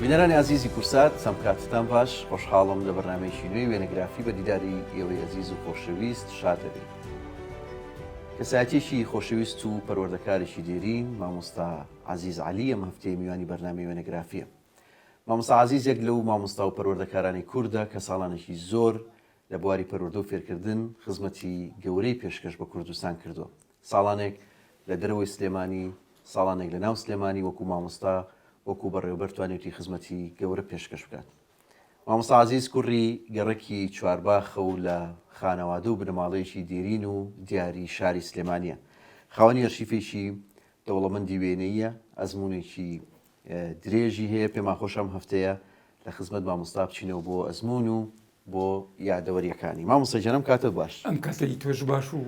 بینەرانی عزیزی کورسات سەمکاتتان باش خۆشحاڵم لە بەرنامەیەکی نوێی وێنەگرافی بە دیداری ئێوەی عزیز و خۆشەویست شاد دەبێت. کەسایەتێکی خۆشەویست و پەروەردەکارێکی دێرین مامۆستا عەزیز عەلی ئەم هەفتەیە میوانی بەرنامەی وێنەگرافیە. مامۆستا عەزیز یەک لەو مامۆستا و پەروەردەکارانی کوردە کە ساڵانێکی زۆر لە بواری پەروەردە و فێرکردن خزمەتی گەورەی پێشکەش بە کوردستان کردووە. ساڵانێک لە دەرەوەی سلێمانی، ساڵانێک لە ناو سلێمانی وەکو مامۆستا وەکو بەڕێوەبەر توانێتی خزمەتی گەورە پێشکەش بکات. مامۆستا عەزیز کوڕی گەڕەکی چوارباخە و لە خانەوادە و بنەماڵەیەکی دێرین و دیاری شاری سلێمانیە. خاوەنی ئەرشیفێکی دەوڵەمەندی وێنەیە، ئەزمونێکی درێژی هەیە. پێمان خۆش ئەم هەفتەیە لە خزمەت مامۆستا بچینەوە بۆ ئەزمون و بۆ یادەوەریەکانی. مامۆستا گیانم کاتە باش. ئەم کاتەی تۆش باش و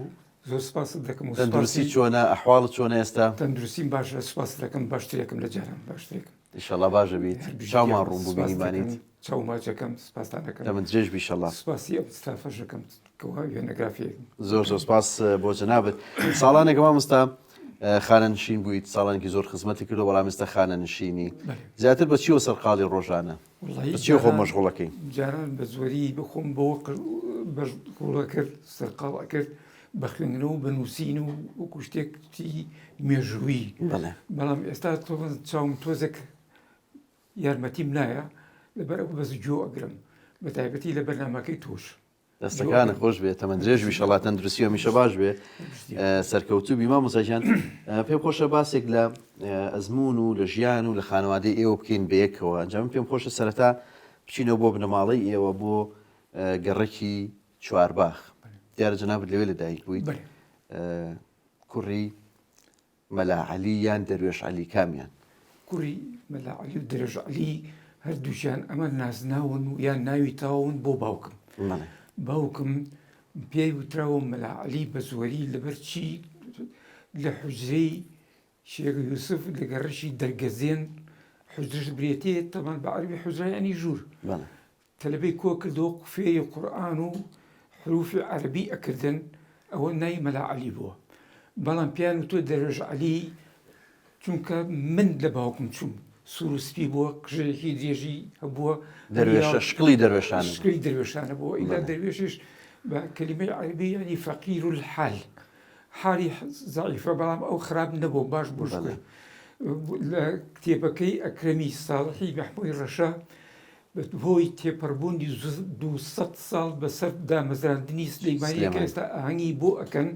زۆر سپاس دەکەم و تەندروستی چۆنە، ئەحواڵت چۆنە ئێستا؟ تەندروستیم باشە، سپاس دەکەم، باشترێکم لە جاران باشترێکم. ئینشەڵڵا باشە بیت. چاومان ڕوون بوو بینیمانیت. چاوماچەکەم سپاسان دەکەم. دەمت درێژ بی ئینشەڵڵا. سپاسی ئەم ستافەشەکەم کەوا وێنەگرافی. زۆر سپاس بۆ جەنابەت. ساڵانێک مامۆستا خانەنشین بوویت، ساڵانێکی زۆر خزمەتی کردو، بەڵام ئێستا خانەنشینی. زیاتر بە چیوە سەرقاڵی ڕۆژانە؟ بەچی خۆ مەشغوڵەکەی؟ جاران بە زۆری بخۆم بەوە مەشغوڵە کرد، سەرقاڵ کرد بە خوێندنەوە و بنووسین و وەکو شتێکی مێژووی. بەڵام ئێستا چاوم تۆزێک یارمەتیم نایە لەبەرەوە بەس جۆ ئەگرم بە تایبەتی لە بەرنامەکەی تۆش. دەستەکانە خۆش بێت، تەمەن درێژ بی ئینشەڵڵا، تەندروستی هەمیشە باش بێ، سەرکەوتوو بی. مامۆستا گیان پێم خۆشە باسێک لە ئەزمون و لە ژیان و لە خانەوادەی ئێوە بکەین بەیەکەوە. ئەنجام پێم خۆشە سەرەتا بچینەوە بۆ بنەماڵەی ئێوە بۆ گەڕەکی چوارباخ. دیارە جەنابەت لەوێ لەدایک بوویت. کوڕی مەلا عەلی یان دەروێش عەلی کامیان؟ کوڕی مەلا عەلی و دەروێش عەلی هەردووشیان ئەمە نازناون و یان ناوی تاون بۆ باوکم. باوکم پێی وتراوە مەلا عەلی بە زۆری لەبەر چی لە حوجرەی شێخ یوسف لە گەڕەشی دەرگەزێن حوجرەش برێتێ تەمان بە عەربی حوجرە یانی ژوور. تەلەبەی کۆ کردەوە قوفێی قورئان و حروفی عەربی ئەکردن، ئەوە ناوی مەلا عەلی بووە. بەڵام پیان و تۆ دەروێش عەلی چونکە من لە باوکم چوم سوروسپی بووە، قژەیەکی درێژی هەبووە، دەروێشە شکڵی دەروێشانە، شکڵی دەروێشانە بووە. ئیلا دەروێشش بە کەلیمەی عەربی یعنی فەقیر الحال، حالی زەعیفە، بەڵام ئەو خراپ نەبوو، باش بوو. لە کتێبەکەی ئەکرەمی ساڵحی مەحموودی ڕەشا بۆی تێپەڕبوونی 200 ساڵ بەسەر دامەزراندنی سلەیمانی کە ئێستا ئاهەنگی بۆ ئەکەن،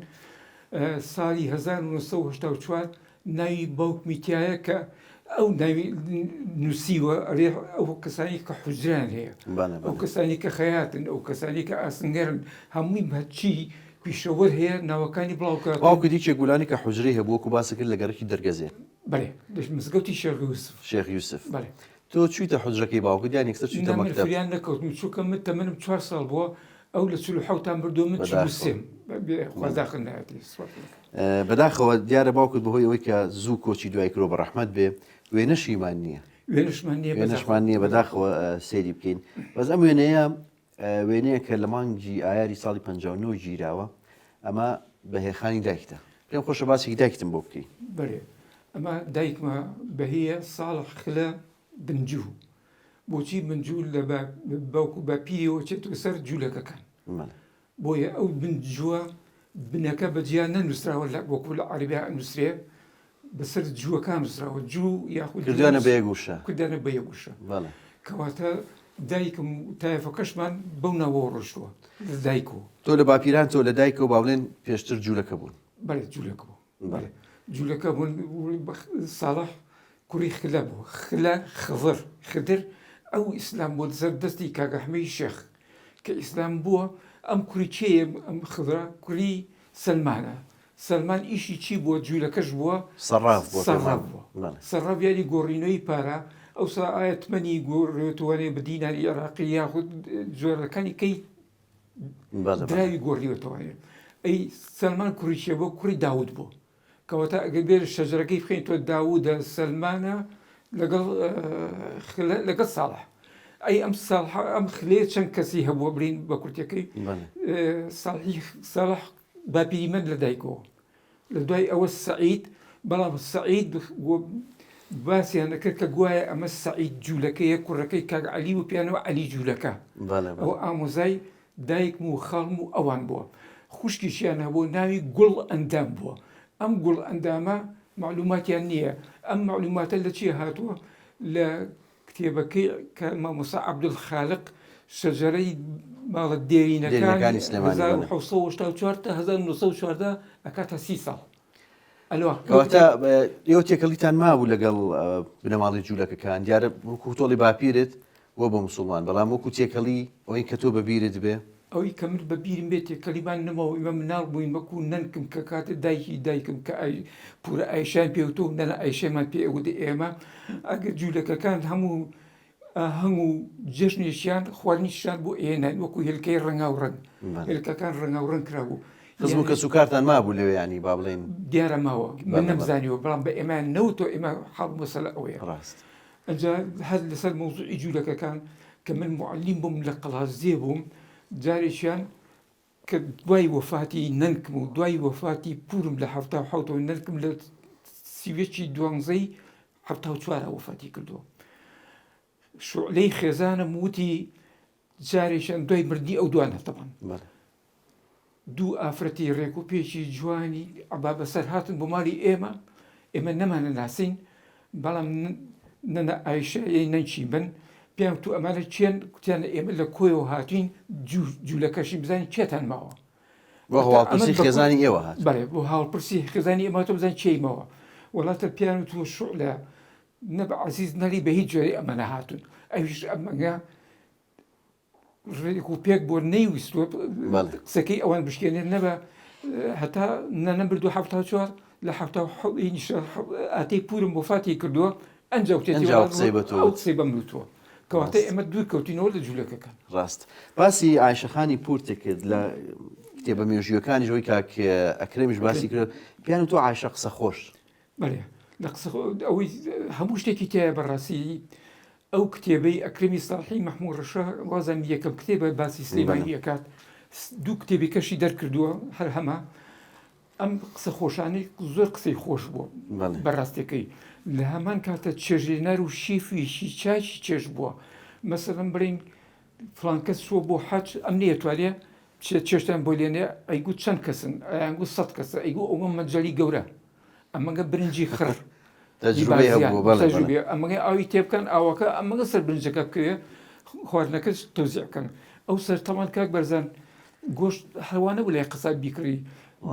ساڵی 1984 ناوی باوکمی تایە کە ئەو ناوی نووسیوە ئەو کەسانی کە حوجران هەیە، ئەو کەسانی کە خەیاتن، ئەو کەسانی کە ئاسنگەرن، هەمووی بەچی پیشەوەر هەیە ناوەکانی بڵاوکات. باوکو دیکێک گولانی کە حوجرەی هەبوو وەکو باسی کرد لە گەڕەکی دەرگەزێ. بەڵێ مزگەوتی شێخ یوسف. شێخ یوسف. بەڵێ. تۆ چوویتە حوجرەکەی باوکت یان یەکسەر چوویتە مەکتەب؟ فریان نەکەوتم، چووکە من تەمەنم 4 ساڵ بووە، ئەو لە 47 بردو من 43 خوازاخن نایەتی. بەداخەوە دیارە باوکت بەهۆی ئەوەی کە زوو کۆچی دوای کرۆ بە ڕەحمەت بێ وێنەشیمان نییە. وێنەشمان نییە بەداخەوە سێری بکەین. بەس ئەم وێنەیە کە لە مانگی ئایاری ساڵی 59 گیراوە، ئەمە بەهێخانی دایکتە. پێم خۆشە باسێکی دایکتم بۆ بکەین. بەڵێ، ئەمە دایکمە بەهەیە ساڵح خلە بنجوو. بۆچی بنجوو لە باوکو بە پیرەوە چێتە سەر جوولەکەکان. بۆیە ئەو بنجووە بنەکە بەجیان نەنووسراوە وەکو لە عەربیا نووسرێ، بەسەر جووەکان نووسراوە، جوو یاخود کردوانە بە یەکگوشە. کردانە بە یەکگوشە. کەواتە دایکم تایەفەکەشمان بەو ناوەوە ڕۆشتووە لە دایکەوە. تۆ لە باپیران تۆ لە دایکەوە باڵێن پێشتر جوولەکە بوون؟ بەڵێ جوولەکە بوو. جوولەکە بوون. ساڵح کوڕی خلە بوو، خلە خدر ئەو ئیسلام بۆ سەر دەستی کاگەحمەی شێخ کە ئیسلام بووە. ئەم کوڕی چێیە؟ ئەم خدرە کوڕی سەلمانە. سەلمان ئیشی چی بووە؟ جوولەکەش بووە سەڕاف بووە. سەڕاف یانی گۆڕینەوەی پارە. ئەو ئاەتمەنی گۆڕێتوانێ بە دیناری عێراقی یاخود جۆرەکانی کەی دراوی گۆڕیوەتەوەیە. ئەی سەلمان کوڕیشیە بۆ کوڕی داود بوو، کەواتە ئەگەر بێر شەجرەکەی بخەین تۆ داودە سەلمانە لەگەڵ ساڵح. ئەی ئەم خلێ چەند کەسی هەبووە برین بە کورتەکەی ساڵح باپیری من لە دایکەوە. لە دوای ئەوە سەعید، بەڵام سەعید باسییان دەکرد کە گوایە ئەمە سەعید جوولەکەیە کوڕەکەی کاک عەلی و پیانەوە عەلی جوولەکە ئەو ئامۆزای دایکم و خاڵم و ئەوان بووە خوشکیشیان هەبوو ناوی گوڵ ئەندام بووە ئەم گوڵ ئەندامە معلوماتیان نییە ئەم معلوماتە لە چی هاتووە لە کتێبەکەی کە مامۆستا عەبدولخالق شەجەرەی ماڵە دێرینەکانی 1984 تا 1914 ئەکاتە 30 ساڵ کەواتە ئێوە تێکەڵیتان مابوو لەگەڵ بنەماڵی جوولەکەکان دیارە وەکو تۆڵی باپیرت وە بە موسڵمان بەڵام وەکو تێکەڵی ئەوەی کە تۆ بەبیرت بێ ئەوەی کە من بەبیرم بێت تێکەلیمان نەماوە ئێمە مناڵ بووین وەکو نەنکم کە کاتە دایکم کە پورە ئایشان پێوتۆ نەنە ئایشەمان پێ ئەوە ئێمە ئەگەر جوولەکەکان هەموو جێژنێشیان خواردنیشیان بۆ ئێنان وەکو هێلکەی ڕەنگا و ڕەنگ هێلکەکان ڕەنگا و ڕەنگ کرابوو خزم و کەسوکارتان مابوو لەوێ ینی با بڵێن دیارە ماوە من نەمزانیوە بەڵام بە ئێمان نەوتۆ ئێمە حاڵ مەسەلە ئەوەیە ڕاست ئەجا هەر لەسەر مۆزوعی جوولەکەکان کە من معلیم بووم لە قەڵازیێ بووم جارێکیان کە دوای وەفاتی نەنکم و دوای وەفاتی پورم لە 1970 نەنکم لە سیوێکی دوانزەی 1970 وەفاتی کردووە شوعلەی خێزانم وتی جارێکیان دوای مردنی ئەو دوانە تەمان دوو ئافرەتی ڕێک و پێشی جوانی ئەبا بەسەر هاتن بۆ ماڵی ئێمە نەمانە ناسین بەڵام نەنە ئایشەیە نەنچی بن پێیان تو ئەمانە چێن کوتیانە ئێمە لە کۆیەوە هاتوین جوولەکەشی بزانین چێتان ماوە هەواڵپرسی خێزانی ئێوە هات بەڵێ بۆ هاوڵپرسی خێزانی ئێمە تۆ بزان چێمەوە وڵاتە پیان و تۆ شوعلە نەبە عەزیز نەری بە هیچ جۆرەی ئەمەنە هاتون ئەویش ئەمەگە ڕێک و پێک بۆ نەیویستوە قسەکەی ئەوان بشکێنێت نەبە هەتا نەنەبردو 1970 لە 1970 ئاتەی پورم وەفاتی کردووە ئەنجاو قسەی بەم وتووە کەواتە ئێمە دوور کەوتینەوە لە جوولەکەکان ڕاست باسی ئایشەخانی پورتێک کرد لە کتێبە مێژویەکانی ژۆی کاک ئەکرەمیش باسی کرد پیان تۆ عایشە قسە خۆش بەڵێ لە قسە ئەوەی هەموو شتێکی تایە بەڕاستی ئەو کتێبەی ئەکرەمی ساڵحی مەحموود ڕەشا وازم یەکەم کتێبە باسی سلەیمانی ئەکات دوو کتێبی کەشی دەرکردووە هەر هەمە ئەم قسە خۆشانەی زۆر قسەی خۆش بووە بەڕاستەکەی لە هەمان کاتە چێژێنەر و شیفیشی چاچی چێژ بووە مەسەڵەن بڵین فڵان کەس چووە بۆ حەج ئەم نەیەتوانێ چێشتان بۆ لێنێ ئەیگوت چەند کەسن ئەیانگوت 100 کەسە ئەیگو ئەوە مەجەلی گەورە ئەمەگە برنجی خڕ ئەمەگەی ئاوی تێبکەن ئاوەکە ئەمەگە سەر برنجەکە بکەوێ خواردنەکە تۆزیعکەن ئەو سەرتەمان کاک بەرزان گۆشت هەوانە بوو لای قسە بیکڕی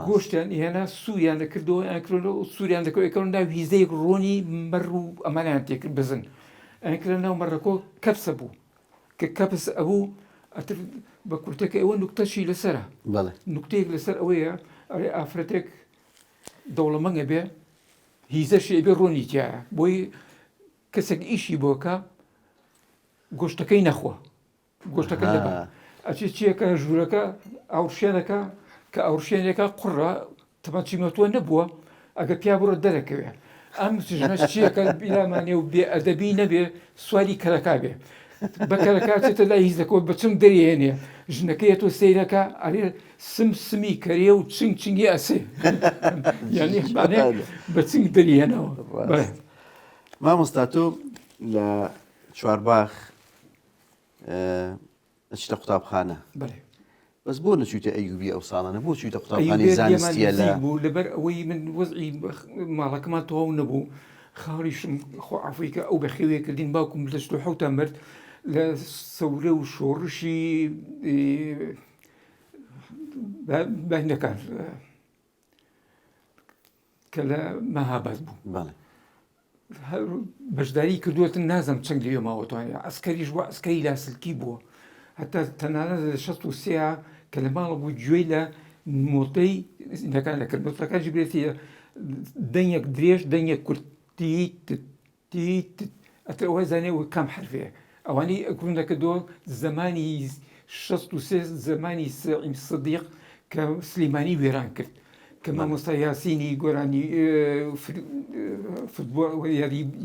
گۆشتیان هێنا سووریان دەکردەوە ئەکردەوە سووریان دەکەوێتەوە ناو هیزەی ڕۆنی مەڕ و ئەمانیان تێکرد بزن ئەکرە ناو مەڕەکۆ کەپسە بوو کە کەپس ئەبوو ئەتر بە کورتەکە ئەوە نوکتەشی لەسرە نوکتەیەک لەسەر ئەوەیە ئەرێ ئافرەتێک دەوڵەمەنگە بێ هیزەشی بێ ڕۆنی تایە بۆی کەسێک ئیشی بۆکە گۆشتەکەی نەخۆ گۆشتەکە دەبە ئەچی چیەکە ژوورەکە ئاوشێنەکە کە ئەوشێنێکە قوڕە تەمەچیمەتوە نەبووە ئەگە پیا بڕۆ دەرەکەوێ ئەم چیەکە بیلامانێ و بێ ئەدەبی نەبێ سواری کەرەکا بێ بەکەرەکاتێتە لای هیزەکەەوە بەچنگ دەریێنێ ژنەکەی تۆ سیرەکە ئەرێ سمی کەرێ و چنگی ئەسێ یعنی بەچنگ دەریێنەوە مامۆستا تۆ لە چوارباخ ئەچیتە قوتابخانە بەس بۆ نەچوویتە ئەیوبی ئەو ساڵانە بۆ چوویتە قوتابخانەی زانستیە بوو لەبەر ئەوەی من وەزعی ماڵەکەمان تەواو نەبوو خاڵیشم خۆعافوی کە ئەو بەخێوەیە کردین باوکم لە 1970 مرد لە سەورە و شۆڕشی بەهنەکان کە لە مەهاباد بوو بەشداری کردووەتن نازم چەند لێ ماوەتوانێت ئەسکەریش بووە ئەسکەری لاسلکی بووە هەتا تەنانەت لە 1963 کە لە ماڵە بوو گوێی لە مۆتەی نەکان لەکرد مۆتەکانجی برێتی دەنگێک درێژ دەنگێک کورتی ئەتر ئەوە زانێ و کام حرفەیە ئەوانی ئەکوونەکە دۆ زمانی 63 زمانی سعیم سدیق کە سلیمانی وێران کرد کە مامۆستا یاسینی گۆرانی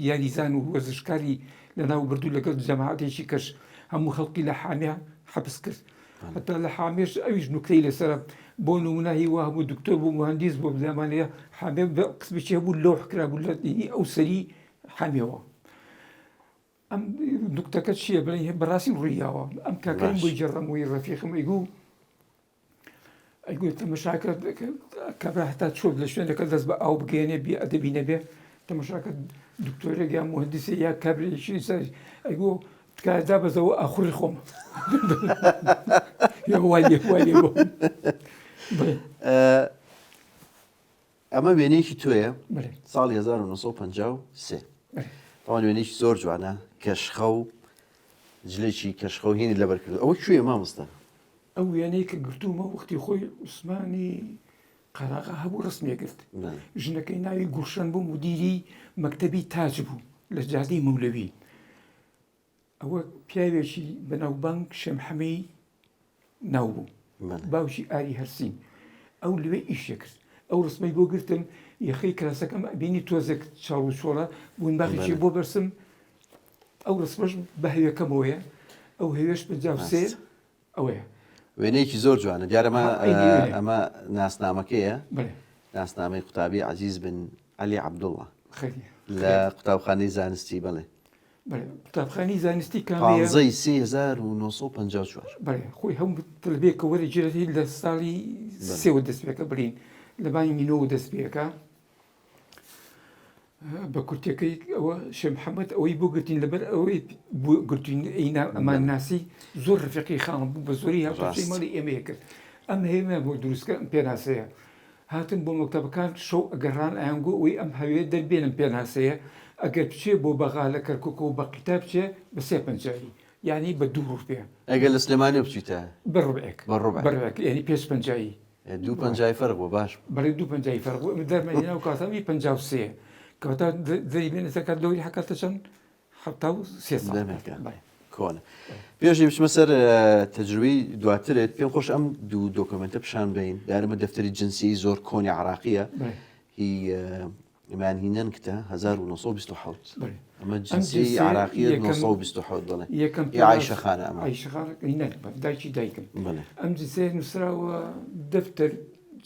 یاریزان و وەرزشکاری لەناو بردوو لەگەڵ جەماعەتێکی کەش هەموو خەڵکی لە حامیا حەبس کرد هەتا لە حامێش ئەویش نوکتەی لەسرە بۆ نمونایی وا هەبوو دکتۆر بوو مهندس بۆ زمانەیە حامێ قسمێکی هەبوو لەوح کرابوو لە ئەو سەری حامیەوە ئەم نوکتەکە چییە بڵێ بەڕاستی ڕوویاوە ئەم کاکەم بۆی جێڕەمەوەی ڕەفیقم ئەیگو تەمەشاکە کابرا هەتا چۆت لە شوێنەکە دەست بە ئاو بگەێنێ بێ ئەدەبی نەبێ تەمەشاکە دکتۆرێک یا مهندسێ یا کابرێکی سەر ئەیگو تکایدا بەزەوە ئاخوڕی خۆم ئەمە وێنەیەکی توێە ساڵی 1953 ئەوان وێنەیەکی زۆر جوانە کەشخە و جلێکی کەشخە و هێنی لەبەر کرد ئەوە کوێ مامۆستا ئەو وێنەی کە گرتوومە وەختی خۆی عوسمانی قەراغا هەبوو ڕسمێ گرت ژنەکەی ناوی گوڵشەن بوو مدیری مەکتەبی تاج بوو لە جادەی مەولەوی ئەوە پیاوێکی بەناوبانگ شێمحەمەی ناو بوو باوکی ئاری هەرسین ئەو لەوێ ئیشێ کرد ئەو ڕسمەی بۆ گرتم یەخەی کراسەکەم بینی تۆزێک چاڵ و چۆڵە بوون باخیی بۆ بەرسم ئەو ڕسمەش بە هەوێکەمەوەیە ئەو هەوێش 53 ئەوەیە وێنەیەکی زۆر جوانە دیارەمە ئەمە ناسنامەکەیە ناسنامەی قوتابی عەزیز بن عەلی عەبدوڵڵا لە قوتابخانەی زانستی بڵێ قوتابخانەی زانستی کامەیە 1954 بەڵێ خۆی هەموو تلبێکە وەرەگیرەتی لە ساڵی سێوە دەستپێکە بڕین لە بانی مینەوە دەستپێکە بە کورتەکەی ئەوە شێخ محەممەد ئەوەی بۆ گرتین لەبەر ئەوەی بۆ گرتوین ئەمان ناسی زۆر ڕفێقی خاڵم بوو بە زۆری هاوتەی مەڵی ئێمەیە کرد ئەم هێمە بۆ دروستکە ئەم پێناسەیە هاتن بۆ مەکتەبەکان شەو ئەگەڕان ئایانگۆ ئەوەی ئەم هەوێ دەربێنم پێناسەیە ئەگەر بچێ بۆ بەغا لە کەرکک و بە قیتاب بچێ بە 350 یعنی بە 2 ڕوپێ ئەگەر لە سلێمانی بچیتە بەڕوبێک یعنی 550 250 فەرق بۆ باش بەڵێ 250 فەرق بوو دەرمەدینە و کاتەمی 53 کەواتە دەیبێنێتەکە دەوری حکاتە چەند 3 کۆنە پێشی بچمە سەر تەجروبەی دواترێت پێم خۆش ئەم دوو دۆکمنتە پیشان بین دارمە دەفتەری جنسی زۆر کۆنی عراقیە هی ئیمانهینەن کتە 1927 ئەمە جنسی عراقیە 1927 دەڵێ عایشە خانە ئەمە دایکی دایکم ئەم جنسیە نووسراوە دەفتەر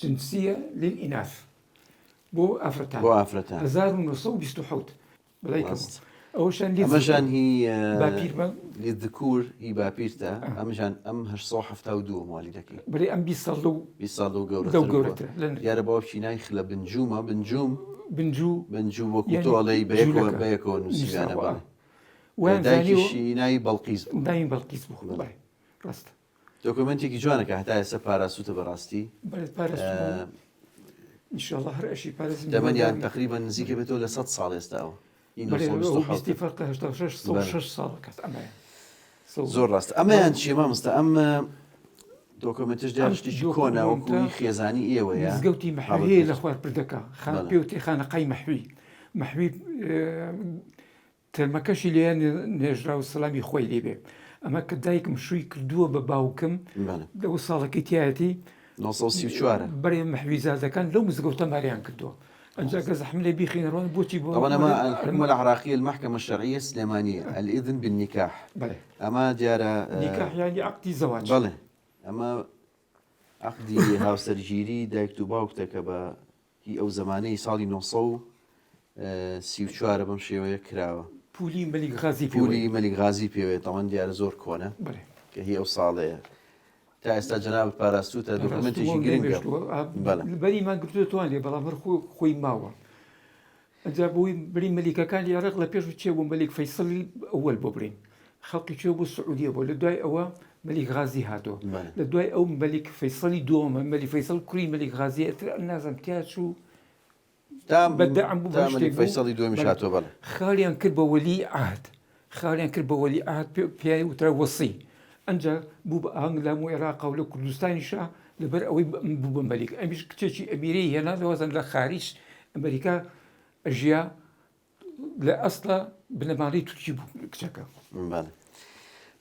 جنسیە للئیناث بۆ ئافرەتان 1927 ئەمەژان هی للذكور هی باپیرتە ئەمەژان ئەم 1972 مالی دەکەی بەڵێ ئەم 20 ساڵ و گەورەتر دیارە باوکی نایخ لە بنجومە بنجوم وەکو تۆڵەی بەیەکەوە نووسیانە دایکیشی ناوی بەڵقیس بوو ڕاستە دۆکمنتێکی جوانەکە هەتا ئێستا پاراسوتە بەڕاستی ئینشاءالله هەر ئەشی پارێزم دەمەنیان تقریبا نزیکە بێتەوە لە 100 ساڵ ئێستاوە زۆر ڕاستە ئەمەیان چیە مامۆستا ئەم دۆکمنتش دیارشتێکی کۆنا وەکوی خێزانی ئێوەیە مزگەوتی مەحوی لە خوار پردەکە پێوتی خانەقای مەحوی تەرمەکەشی لێیان نێژرا و سەلامی خۆی لێبێ ئەمە کە دایکم شووی کردووە بە باوکم لەو ساڵەکەی تایەتی 1934 بەرێ مەحویزادەکان لەو مزگەوتە ماریان کردووە أنجا كذا حملة بيخين بوتي بو طبعا أما الحكومة العراقية المحكمة الشرعية السليمانية الإذن بالنكاح بله أما ديارة نكاح يعني عقد زواج بله أما عقدي هاوسەرگیری دایک و باوکتەکە بە هی ئەو زمانەی ساڵی 1934 بەم شێوەیە کراوە پولی مەلیک غازی پێوێت تاوان دیارە زۆر کۆنە کە هی ئەو ساڵەیە تا ئێستا جەناب پاراستوتە دۆکمنتێکی گرنگە بەریمان گرتوێتوانێ بەڵام هەر خۆی ماوە ئەجا بۆی بری مەلیکەکانی عێراق لە پێش چێ بۆ مەلیک فەیسەڵی ئەوەل بۆ برین خەڵکی چێ بۆ سعودیە بۆ لە دوای ئەوە مەلیک غازی هاتۆ لە دوای ئەو مەلیک فەیسەڵی دووەمە مەلیک فەیسەڵ کوڕی مەلیک غازی ئەتر نازانم تیا چوو بەدەعم بوو مەلیک فەیسەڵی دووەمیش هاتۆ بەڵێ خاڵیان کرد بە وەلی عهد پێی وترا وەسی ئەنجا بوو بە ئاهەنگ لە هەموو عێراق و لە کوردستانیشە لەبەر ئەوەی بوو بە مەلیک ئەمیش کچێکی ئەمیرەی هێنا دەوازن لە خاریج ئەمریکا ئەژیا لە ئەسڵە بنەماڵی تورکی بوو کچەکە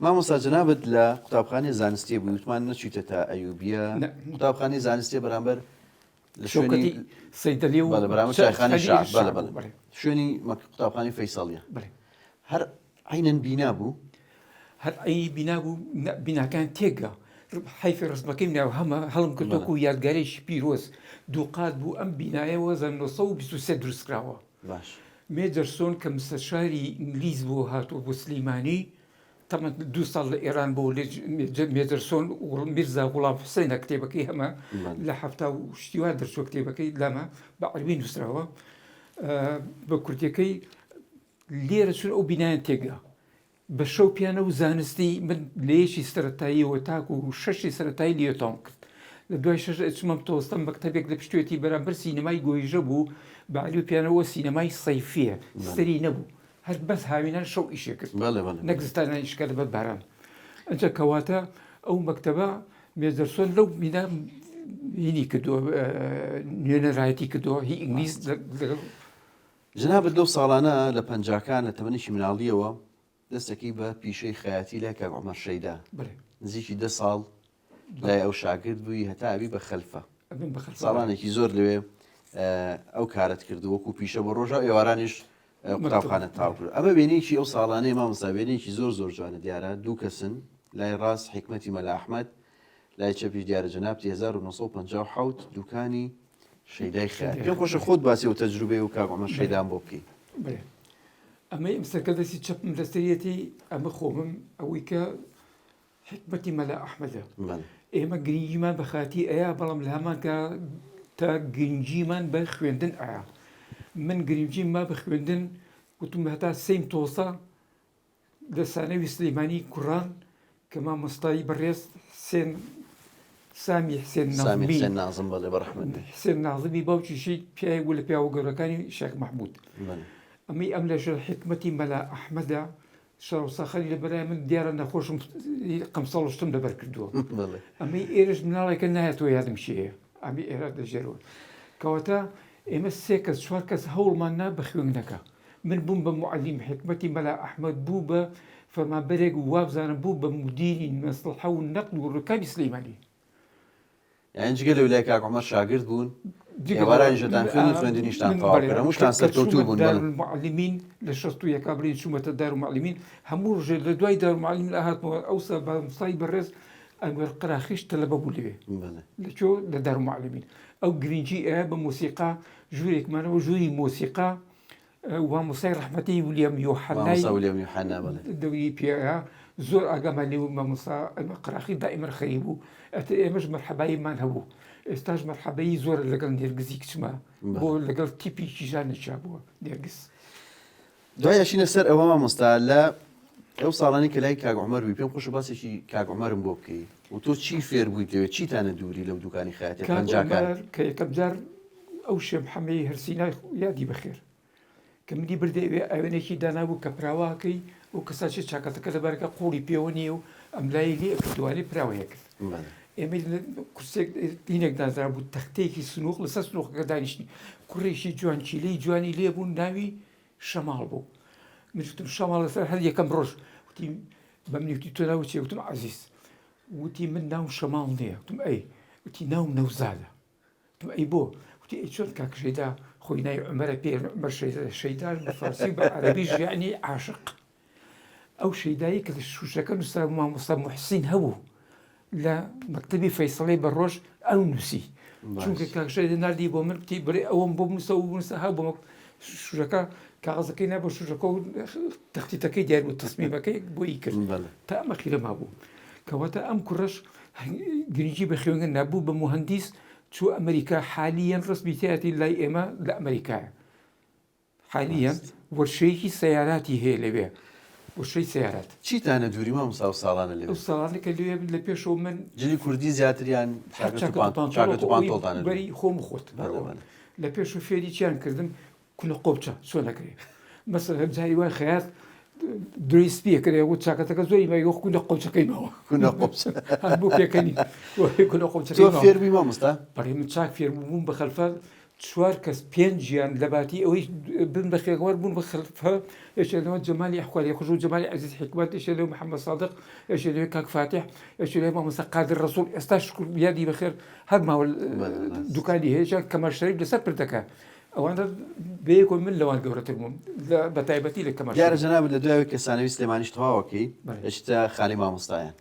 مامۆستا جەنابەت لە قوتابخانەی زانستی بوو وتمان نەچیتە تا ئەیوبیە قوتابخانەی زانستی بەرامبەر لە شوێنی سەیدەلی و بەرامبەر چایخانەی شەعب شوێنی قوتابخانەی فەیسەڵیە هەر عینەن بینا بوو هەر ئەی بینابوو بیناکان تێگە حیفی ڕزمەکەی ناو هەمە هەڵم کردوەکو و یادگارێکی پیرۆز دووقات بوو ئەم بینایەوە 1923 دروستکراوە مێجەرسۆن کە مستەشاری ئینگلیز بۆ هاتووە بۆ سلەیمانی تەمەن 2 ساڵ لە ئێران بۆ مێجەرسۆن میرزا غوڵام حوسێنە کتێبەکەی هەمە لە 70 دەرچووە کتێبەکەی لەمە بە عەربی نووسراوە بە کوردیەکەی لێرە چون ئەو بینایان تێگا بە شەو پیانە و زانستی من لەیەکی سەرەتاییەوە تاکو و 6 سەرەتایی لێتۆم کرد لە دوای 6 چمەم تۆستم مەکتەبێک لە پشتێتی بەرامبەر سینەمای گۆیژە بوو بە عەلی و پیانەوە سینەمای سەیفیە سەری نەبوو هەر بەس هاوینان شەو ئیشێ کرد نەک زستانانی ئیشکە لەبەر باران ئەنجا کەواتە ئەو مەکتەبە مێجەرسۆن لەو مینا هینی کردووە نوێنەرایەتی کردووە هی ئینگلیز جنابەت لەو ساڵانە لە پەنجاکان لە تەمەنیشی مناڵیەوە دەستێکی بە پیشەی خەیاتی لای کاک عومەر شەیدا نزیکی 10 ساڵ لای ئەو شاگرد بووی هەتا ئەبی بە خەلفە ساڵانێکی زۆر لەوێ ئەو کارت کردو وەکو پیشە بە ڕۆژە ئێوارانیش قوتابخانە تاو کرد ئەمە وێنەیەکی ئەو ساڵانەی مامۆستا وێنەیەکی زۆر زۆر جوانە دیارە دوو کەسن لای ڕاست حکمەتی مەلا ئەحمەد لای چەپیش دیارە جەنابتی 1957 دوکانی شەیدای خەیاتی پێم خۆشە خۆت باسی و تەجروبەی و کاک عومەر شەیدان بۆ بکەی ئەمە ئەمسەرکە دەستی چەپم دەستەرێتی ئەمە خۆمم ئەوەی کە حکمەتی مەلا ئەحمەدە ئێمە گرنگیمان بە خاتی ئەیە بەڵام لە هەمانکە تا گرنگیمان بە خوێندن ئایا من گرنگیم ما بە خوێندن وتم هەتا سەیم تۆسە دەسانەوی سلەیمانی کوڕان کە مامۆستایی بەڕێز سامی حسێن نازمی باوکیشی پیاوی بوو لە پیاوە گەورەکانی شێخ مەحموود ئەمەی ئەم لەژێر حکمەتی مەلا ئەحمەدە شەڕوسەخەری لە بەرای من دیارە نەخۆشم قەمسەڵشتم لەبەر کردووە ئەمەی ئێرش مناڵێکە نایەتەوە یادم شیەیە ئەمی ئێرە دەژێرەوە کەواتە ئێمە 3 کەس 4 کەس هەوڵمان نا بە خوێندنەکە من بووم بە معەلیم حکمەتی مەلا ئەحمەد بوو بە فەرمانبەرێک وابزانم بوو بە مدیری مەسلحە و نەقد و ڕکابی سلەیمانی یان جگە لەو لای کاک عومەر شاگرد بوون ئێوارانیشتان خوێندن خوێندنیشتان تەواو کرد هەمووشتان سەرکەوتوو بوون دارالمعەلمین لە 61 کابرین چوومەتە دارالمعەلمین هەموو ڕۆژێ لە دوای دارالمعەلمین هاتمەوە ئەوسا بە مۆستای بەڕێز ئەنوەر قراخیش تەلەبە بوو لەوێ لەکوێ لە دارالمعەلمین ئەو گرنگی ئەیە بە مۆسیقا ژوورێکمانەوە ژووری مۆسیقا و مۆسای ڕەحمەتی ولیام یۆحەنای دەوری پێەیە زۆر ئاگامان لێ مامۆستا قراخی دائیمەن خەری بوو ئێمەش مەرحەباییمان هەبوو ئێستاش مەرحەبەیی زۆر لەگەڵ نێرگزی کچمە بۆ لەگەڵ تیپی کیژان نەچا بووە نێرگز دوای ئەچینە سەر ئەوە مامۆستا لە ئەو ساڵانی کە لای کاک عومەر بووی پێم خۆشە باسێکی کاک عومەرم بۆ بکەی و تۆ چی فێر بوویت لەوێ چیتانە دووری لەو دوکانی خەیاتی پەنجاکان کە یەکەم جار ئەو شێم حەمەی هەرسینای یادی بەخێر کە منی بردێ ئەوێنێکی دانابوو کە پراواکەی و کەساچی چاکەتەکە لەبارەکە قوڵی پێوە نیە و ئەملای لێ کردوانی پراوەیە کرد ئێمە کورسێک دینێک دازرا بوو تەختەیەکی سنووق لەسەر سنووقەکە دانیشتنی کوڕێکی جوان چیلەی جوانی لێ بوو ناوی شەماڵ بوو من وتم شەماڵ لەسەر هەر یەکەم ڕۆژ وتی بە منی وتی تۆ ناوت چێ وتم عەزیز وتی من ناوم شەماڵ نییە وتم ئەی وتی ناوم نەوزادە وتم ئەی بۆ وتی ئەی چۆن کاک شەیدا خۆی ناوی عومەرە پێ عومەر شەیدا بە فارسی بە عەرەبیش یعنی عاشق ئەو شەیدایی کە لە شوشەکە نووسرا مامۆستا موحسین هەبوو لە مەکتەبی فەیسەڵەی بەڕۆژ ئەو نووسی چونکە کاک شەیدا ناردی بۆ من وتی بڕێ ئەوەم بۆ بنووسە و بنووسە ها بۆ شوشەکە کاغەزەکەی نا بۆ شوشەکە و تەختیتەکەی دیار بوو تەسمیمەکەی بۆی کرد تا ئەمە خیرە مابوو کەواتە ئەم کوڕەش گرنگی بە خوێندن نابوو بە موهەندیس چوو ئەمریکا حالیەن ڕسمیتیاتی لای ئێمە لە ئەمریکایە حالیەن وەرشەیەکی سەیاراتی هەیە لەوێ وەرشەی سەیارات چیتانە دووری مامۆستا ئەو ساڵانە لێ ئەو ساڵانێکە لێ لە پێشەوە من جلی کوردی زیاتریان بەری خۆم خۆت لە پێش و فێری چیان کردم کونە قۆبچە چۆن نەکرێت مەسەڵ هەمجاری وای خەیات دوی سپیەکرێ و چاکەتەکە زۆری مایۆ کونە قۆبچەکەی ماوە کونە قۆبچە بۆ پێکەنی کونە قۆبچەکەی تۆ فێربووی مامۆستا بەڵێ من چاک فێر بووم بە خەلفە 4 کەس 5 ژیان لە باتی ئەوەی بن بە خێگەوار بوون بە خەلفە ئێشە لەوە جەمالی حکواری خوش و جەمالی عەزیز حکمەت ئێشە لەوە محەممەد سادق ئێشە لەوێ کاک فاتح ئێشە لەوێ مامۆستا قادر ڕەسوول ئێستا شکر یادی بەخێر هەر ماوە دوکانی هەیە کەماشەریف لەسەر پردەکە ئەوانە بەیەکۆ من لەوان گەورەتر بووم بە تایبەتی لە کەماشەریف دیارە جەنابەت لە دوای کەسانەوی سلێمانیش تەواوەکەی هێشتا خالی مامۆستایان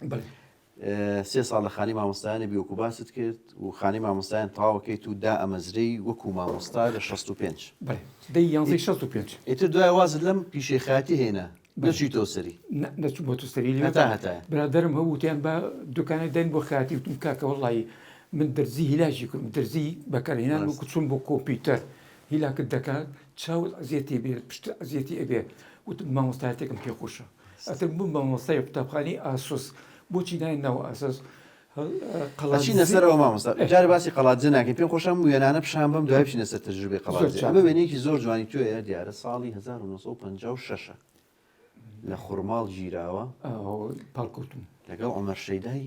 سێ ساڵ لە خانی مامۆستایانە بیوەکو باست کرد و خانی مامۆستایان تەواوەکەیت و دا ئەمەزرەی وەکو مامۆستا لە 65. بەێ دەی 65 ئیتر دوای وازت لەم پیشەخاتی هێنا نەچی تۆ سەری نەچوو بۆ تو سەری هەتا برادرم هەبووتیان بە دوکانە دەین بۆ خاتی وتم کاکە وەڵی من دەرزی هیلاژی کردم دەرزی بەکارهێنان وەکو چوون بۆ کۆمپیوتەر هیلاکرد دەکات چاوت ئەزیەتی بێت پشت ئەزیەتی ئەبێ وتم مامۆستایەتێکم پێ خۆشە ئەتر بووم بە مامۆستای قوتابخانی ئاسۆس بۆچی ناینەوە ئاساس قەڵاچینە سەرەوە مامۆستا جارێ باسی قەڵاتجە ناکەین پێم خۆشم وێنانە پیشان بەم دوای بچینە سەر تەجروبەی قەڵاتجە ئەمە وێنەیەکی زۆر جوانی توێیە دیارە ساڵی 1956 لە خوڕماڵ گیراوە پاڵکەوتم لەگەڵ عومەر شەیدای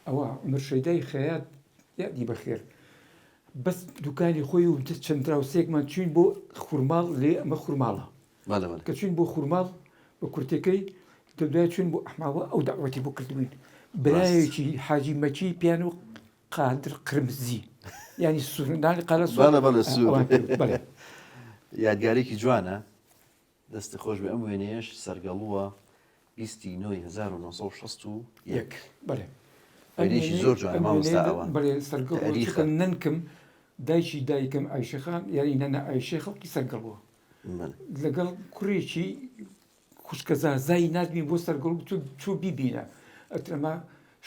ئەوە عومەر شەیدای خەیات یادی بەخێر بەس دوکانی خۆی و چەند راوسێکمان چوین بۆ خوورماڵ لێ ئەمە خوورماڵە کە چوین بۆ خوورماڵ بە کورتەکەی دەدوای چوین بۆ ئەحماوە ئەو داوەتی بۆ کردوین برایەکی حاجی مەچی پیان و قادر قرمزی ینی سوورندانی قالە بەڵێ یادگارێکی جوانە دەستی خۆش بێ ئەم وێنەیەش سەرگەڵووە 1960 بەێ وێنەیەکی زۆر جوانە مامۆستاوە بەێ سەرگەڵ ننکم دایکی دایکم ئایشەخان یاری نەنە ئایشێ خەڵکی سەرگەڵوە لەگەڵ کوڕێکی خوشکەزا زای نادبین بۆ سەرگەڵ چوو بیبینە ئەترەما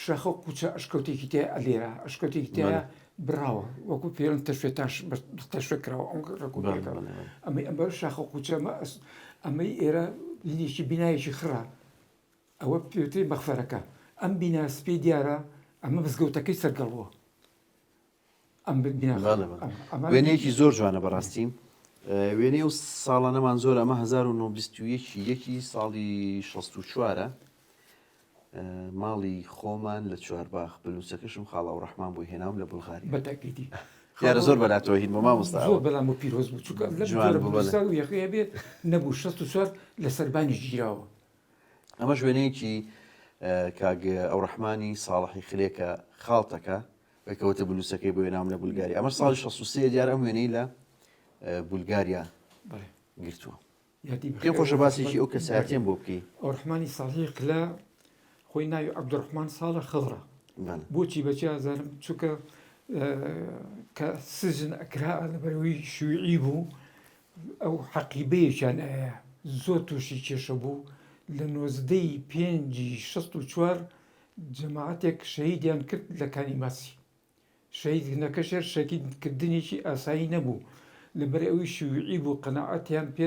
شاخە کوچە ئەشکەوتێکی تێ ئەلێرە ئەشکەوتێکی تێە براوە وەکو پێرن تەشوێکراوە ئەمەی ئەمە شاخە کوچەمە ئەمەی ئێرە لینێکی بینایەکی خڕا ئەوە پێوتێ مەخفەرەکە ئەم بینا سپێ دیارە ئەمە مزگەوتەکەی سەرگەڵوە ئەم وێنەیەکی زۆر جوانە بەڕاستی وێنەی و ساڵانەمان زۆر ئەمە 1920 ساڵی 64 ماڵی خۆمان لە چوارباخ بلوچەکەشم خاڵە و ڕەحمان بۆی هێناوم لە بولغاری بەتاکیدی یارە زۆر بەلاتەوە هین بۆ مامۆستا زۆر بەڵام و پیرۆز بوو چووکە لە یەخەیە بێت نەبوو 64 لە سەربانی گیراوە ئەمە وێنەیەکی کاگ ئەو ڕەحمانی ساڵحی خلێکە خاڵتەکە بەکەوتە بلوچەکەی بۆ هێناوم لە بولگاری ئەمە ساڵی 63 دیارە ئەم وێنەی لە بولگاریا گرتووە پێم خۆشە باسێکی ئەو کەساتێن بۆ بکەی ئەو ڕەحمانی ساڵحی خلە خۆی ناوی عەبدوڕەحمان ساڵە خەڵڕە بۆچی بەچی ئازارم چووکە کە سژن ئەکرا لەبەرەوەی شوویعی بوو ئەو حەقیبەیەکیان ئایا زۆر تووشی کێشە بوو لە 1964 جەماعەتێک شەهیدیان کرد لە کانیماسی شەهیدکردنەکەشێر شەهیدکردنێکی ئاسایی نەبوو لەبەر ئەوەی شوویعی بوو قەناعەتیان پێ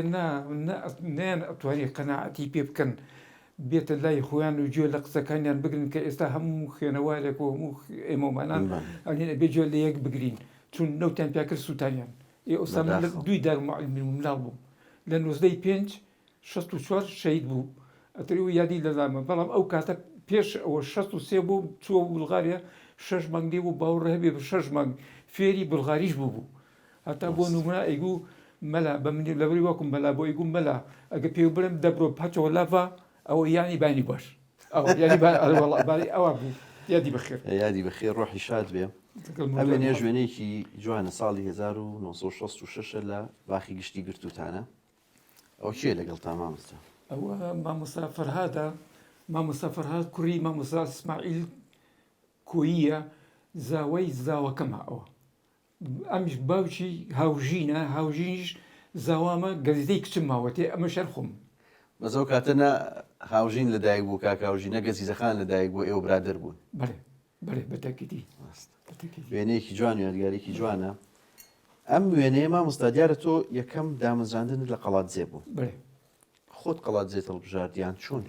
نیان ئەتوانێت قەناعەتی پێ بکەن بێتە لای خۆیان و گوێ لە قسەکانیان بگرن کە ئێستا هەموو خوێنەوارێک و هەموو ئێمەمانان ئەلێن ئەبێ گوێ لە یەک بگرین چون نەوتیان پیا کرد سووتانیان ئێستا دوی دارمعلمی مناڵ بوو لە 1964 شەهید بوو ئەتری یادی لەدامە بەڵام ئەو کاتە پێش ئەوە 63 بوو چووە بولغاریە 6 مانگ دێ بوو باوەڕ هەبێ بە 6 مانگ فێری بولغاریش بوو هەتا بۆ نمونە ئەیگوو مەلا بە منی لەبەری واکم مەلا بۆ ئەیگوو مەلا ئەگە پێ برم دەبرۆ پاچەوە لافا ئەوە یانی بانی باش ئەوە بوو یادی بەخێر یادی بەخێر ڕۆحی شاد بێ ئەمێ نێژ وێنەیەکی جوانە ساڵی 1966 لە باخی گشتی گرتوتانە ئەو کێ لەگەڵ تا مامۆستا ئەوە مامۆستا فەرهادە مامۆستا فەرهاد کوڕی مامۆستا ئیسماعیل کۆییە زاوای زاوەکەمە ئەوە ئەمیش باوکی هاوژینە هاوژینیش زاوامە گەزیدەی کچم ماوەتێ ئەمە شەرخۆم بەزەو کاتەنە هاوژین لەدایک بوو کاکاوژینە گەزیزەخان لەدایک بوو ئێوە برادر بوون بەڵێ بەتاکیدی وێنەیەکی جوان و یادگارێکی جوانە ئەم وێنەیە مامۆستا دیارە تۆ یەکەم دامەزراندن لە قەڵاتجێ بوو خۆت قەڵاتجێ هەڵبژاردیان چۆن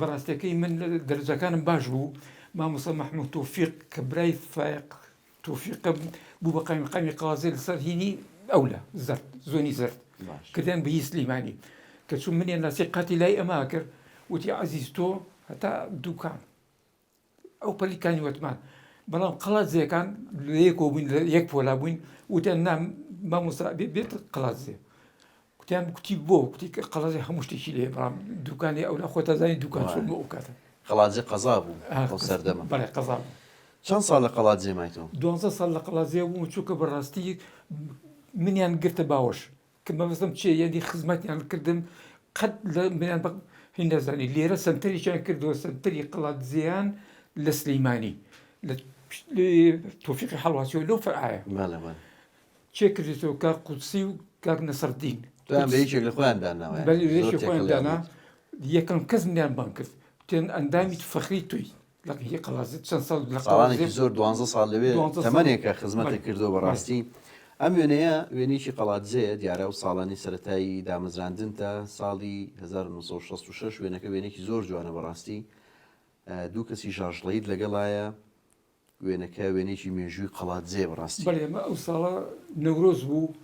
بەڕاستەکەی من دەرەجەکانم باش بوو مامۆستا مەحموود تۆفیق کە برای فایق تۆفیقە بوو بە قامی قەڵاتجێ لەسەر هینی ئەولە زەرد زۆنی زەرد کردیان بە هی سلیمانی کە چون منێ ناسی قاتی لای ئەما کرد وتی عەزیز تۆ هەتا دووکان ئەو پەلیکانی وەتمان بەڵام قەڵاتجێکان لە یەکەوە بووین لە یەک پۆلا بووین وتیان نام مامۆستا بێت قەڵاتجێ کوتیان کوتی بۆ کوتی قەڵاتجێ هەموو شتێکی لێ بەڵام دوکانی ئەولا خۆتە زانی دوکان چۆن بۆ ئەو کاتە قەڵاتجێ قەزا بوو ئەو سەردەمە بەڵێ قەزا بوو چەند ساڵ لە قەڵاتجێ مایتەوە 12 ساڵ لە قەڵاتجێ بووم چووکە بەڕاستی منیان گرتە باوەش کە مەبەستم چێ یعنی خزمەتیان کردم قەت لە منیان هی نەزانی لێرە سنتەریشیان کردووە سنتەری قەڵات زیان لە سلەیمانی لە تۆفیقی هەڵواچیەوە لەو فەرعایە چێ کردێتەوە کاک قودسی و کاک نەسەردین یەکێک لە خۆیان داناوە بەڵێ خۆیان دانا یەکەم کەس منیان بان کرد تێن ئەندامی فەخری توی لە هی قەڵازت چەند ساڵ لە ساڵانێکی زۆر 12 ساڵ لەوێ تەمەنێکە خزمەتە کردەوە بەڕاستی ئەم وێنەیە وێنێکی قەڵاتزەیە دیارە و ساڵانی سەرەتایی دامەزراندن تا ساڵی 1966 وێنەکە وێنێکی زۆر جوانە بەڕاستی دوو کەسی ژاژڵەیت لەگەڵایە وێنەکە وێنێکی مێژووی قەڵاتزەیە بەڕاستی بەڵێمە ئەو ساڵە نەورۆز بوو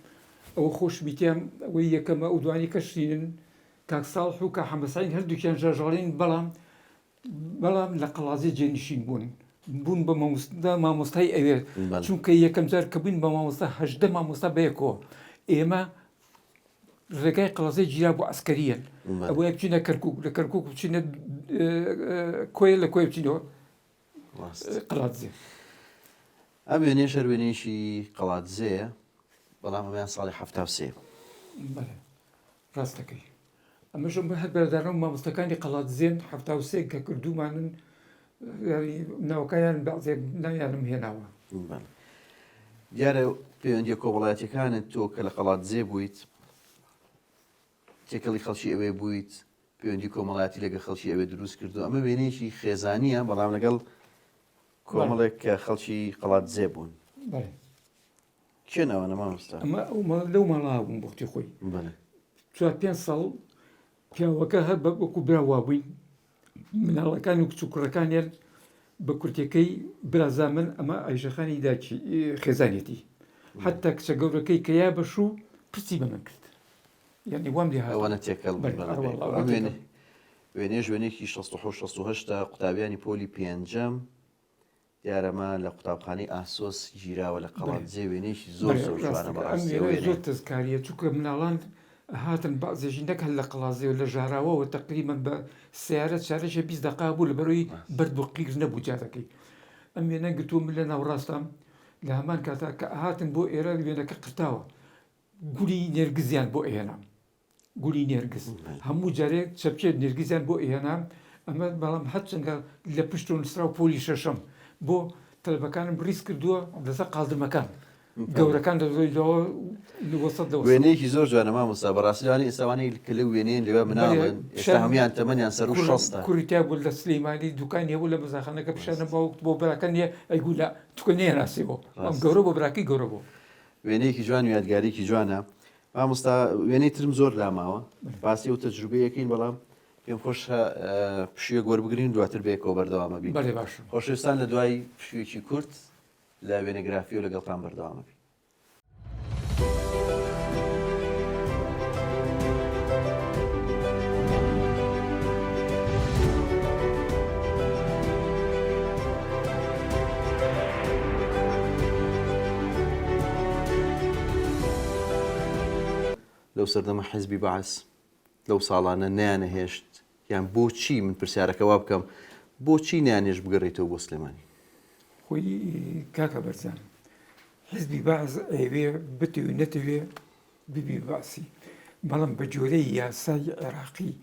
ئەوە خۆشبیتیان ئەوەی یەکەمە ئەو دوانی کەشتینن کاک ساڵح و کاک حەمەسعید هەردووکیان ژاژەڵین بەڵام لە قەڵازێ جێنشین بوون بە مامۆستای ئەوێ چونکە یەکەم جار کە بووین بە مامۆستا 18 مامۆستا بەیەکەوە ئێمە ڕێگای قەڵازەی گیرا بۆ عەسکەریەن ئەوەیە بچینە کەرکووک لە کەرکووک بچینە کۆیە لە کۆی بچینەوە قەڵاتزێ ئەم وێنێ شەر وێنێشی قەڵاتزەیە بەڵام ئەمەیان ساڵی 73 بەڵێ ڕاستەکەی ئەمەشم هەر بەردارم مامۆستەکانی قەڵاتزێن 73 کە کردومانن ناوەکەیان بەعزێ نایانم هێناوە دیارە پەیوەندیە کۆمەڵایەتیەکانت تۆ کە لە قەڵاتزێ بوویت تێکەڵی خەڵکی ئەوێ بوویت پەیوەندی کۆمەڵایەتی لەگە خەڵکی ئەوێ دروست کردو ئەمە وێنێکی خێزانیە بەڵام لەگەڵ کۆمەڵێک کە خەڵکی قەڵاتزێ بوون کێنەوە مامۆستا ئەمە لەو ماڵا بووم بۆختی خۆی 4-5 ساڵ پیاوەکە هەر وەکو براوا بووین مناڵەکانی و کچووکڕەکانیان بە کورتەکەی برازامن ئەمە ئایشەخانی داچی خێزانێتی حتا کچە گەورەکەی کە یا بەشوو پرسی بە من کرد یعنی وام لێ ئەوانە تێکەڵ وێنێژ وێنێکی 16 قوتابیانی پۆلی پێنجەم دیارەمە لە قوتابخانەی ئاسۆس گیراوە لە قەڵاتزێ وێنێکی زۆر زۆر جوانە بەڕاستی زۆر تەزکاریە چونکە مناڵان هاتن بەعزێژی نەک هەر لە قەڵازێ لە ژاراوەوە تەقریبەن بە سیارە چارەشە 20 دقا بوو لە بەرەوەی بەرد بۆ قیر نەبوو جاتەکەی ئەم وێنە گرتووە من لە ناوڕاستام لە هەمان کاتا کە هاتن بۆ ئێرە وێنەکە قرتاوە گولی نێرگزیان بۆ ئێهێنام گولی نێرگز هەموو جارێک چەپچێت نێرگزیان بۆ ئێهێنام ئەمە بەڵام هەرچەندە لە پشت و نووسرا و پۆلی شەشەم بۆ تەلبەکانم ڕیس کردووە لەسەر قالدمەکان گەورەکان وێنەیەکی زۆر جوانە مامۆستا بەڕاستیوانی ئێستاوانی کە لەو وێنەیەن لەوێ مناڵن ئێستا هەمویان تەمەنیان سەر و 60 کوریتیا بوو لە سلەیمانی دوکانی هەبوو لە مەزاخانەکە پیشانە بۆ بەراکەن نیە ئەیگو لە توکە نێناسیەوە ئەم گەورە بۆ براکی گەورە بوو وێنەیەکی جوان و یادگاریکی جوانە مامۆستا وێنەی ترم زۆر لاماوە باسی و تەجروبەیەکەین بەڵام پێم خۆشە پشوویەک وەربگرین دواتر بێکەوە بەردەوامە بین خۆشەویستان لە دوای پشوویەکی کورت لە وێنەگرافی و لەگەڵتان بەردەوامە بین لەو سەردەمە حیزبی بەعەس لەو ساڵانە نیانەهێشت یان بۆچی من پرسیارەکەوا بکەم بۆچی نیانێش بگەڕێتەوە بۆ سلێمانی خۆی کاکە بەرزان حیزبی بەعەس ئەوێ بتوێ نەتەوێ ببی باسی بەڵام بە جۆرەی یاسای عێراقی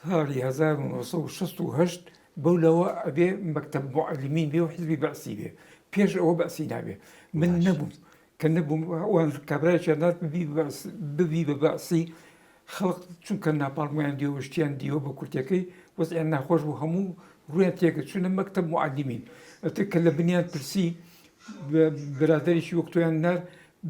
ساڵی 1968 بەولەوە ئەبێ مەکتەب موعەللیمین بێ و حیزبی بەعسی بێ پێش ئەوە بەعسی نابێ من نەبووم کە نەبووم ئەوان کابرایەکیان نات ببی بە بەعسی خەڵق چونکە ناپاڵمەیان دیوە شتیان دیوە بە کورتەکەی وەزعیان ناخۆش بوو هەموو ڕویان تێکە چونە مەکتەب موعەللیمین ئەتە کە لە بنیان پرسی برادەریشی وەکتۆیان نار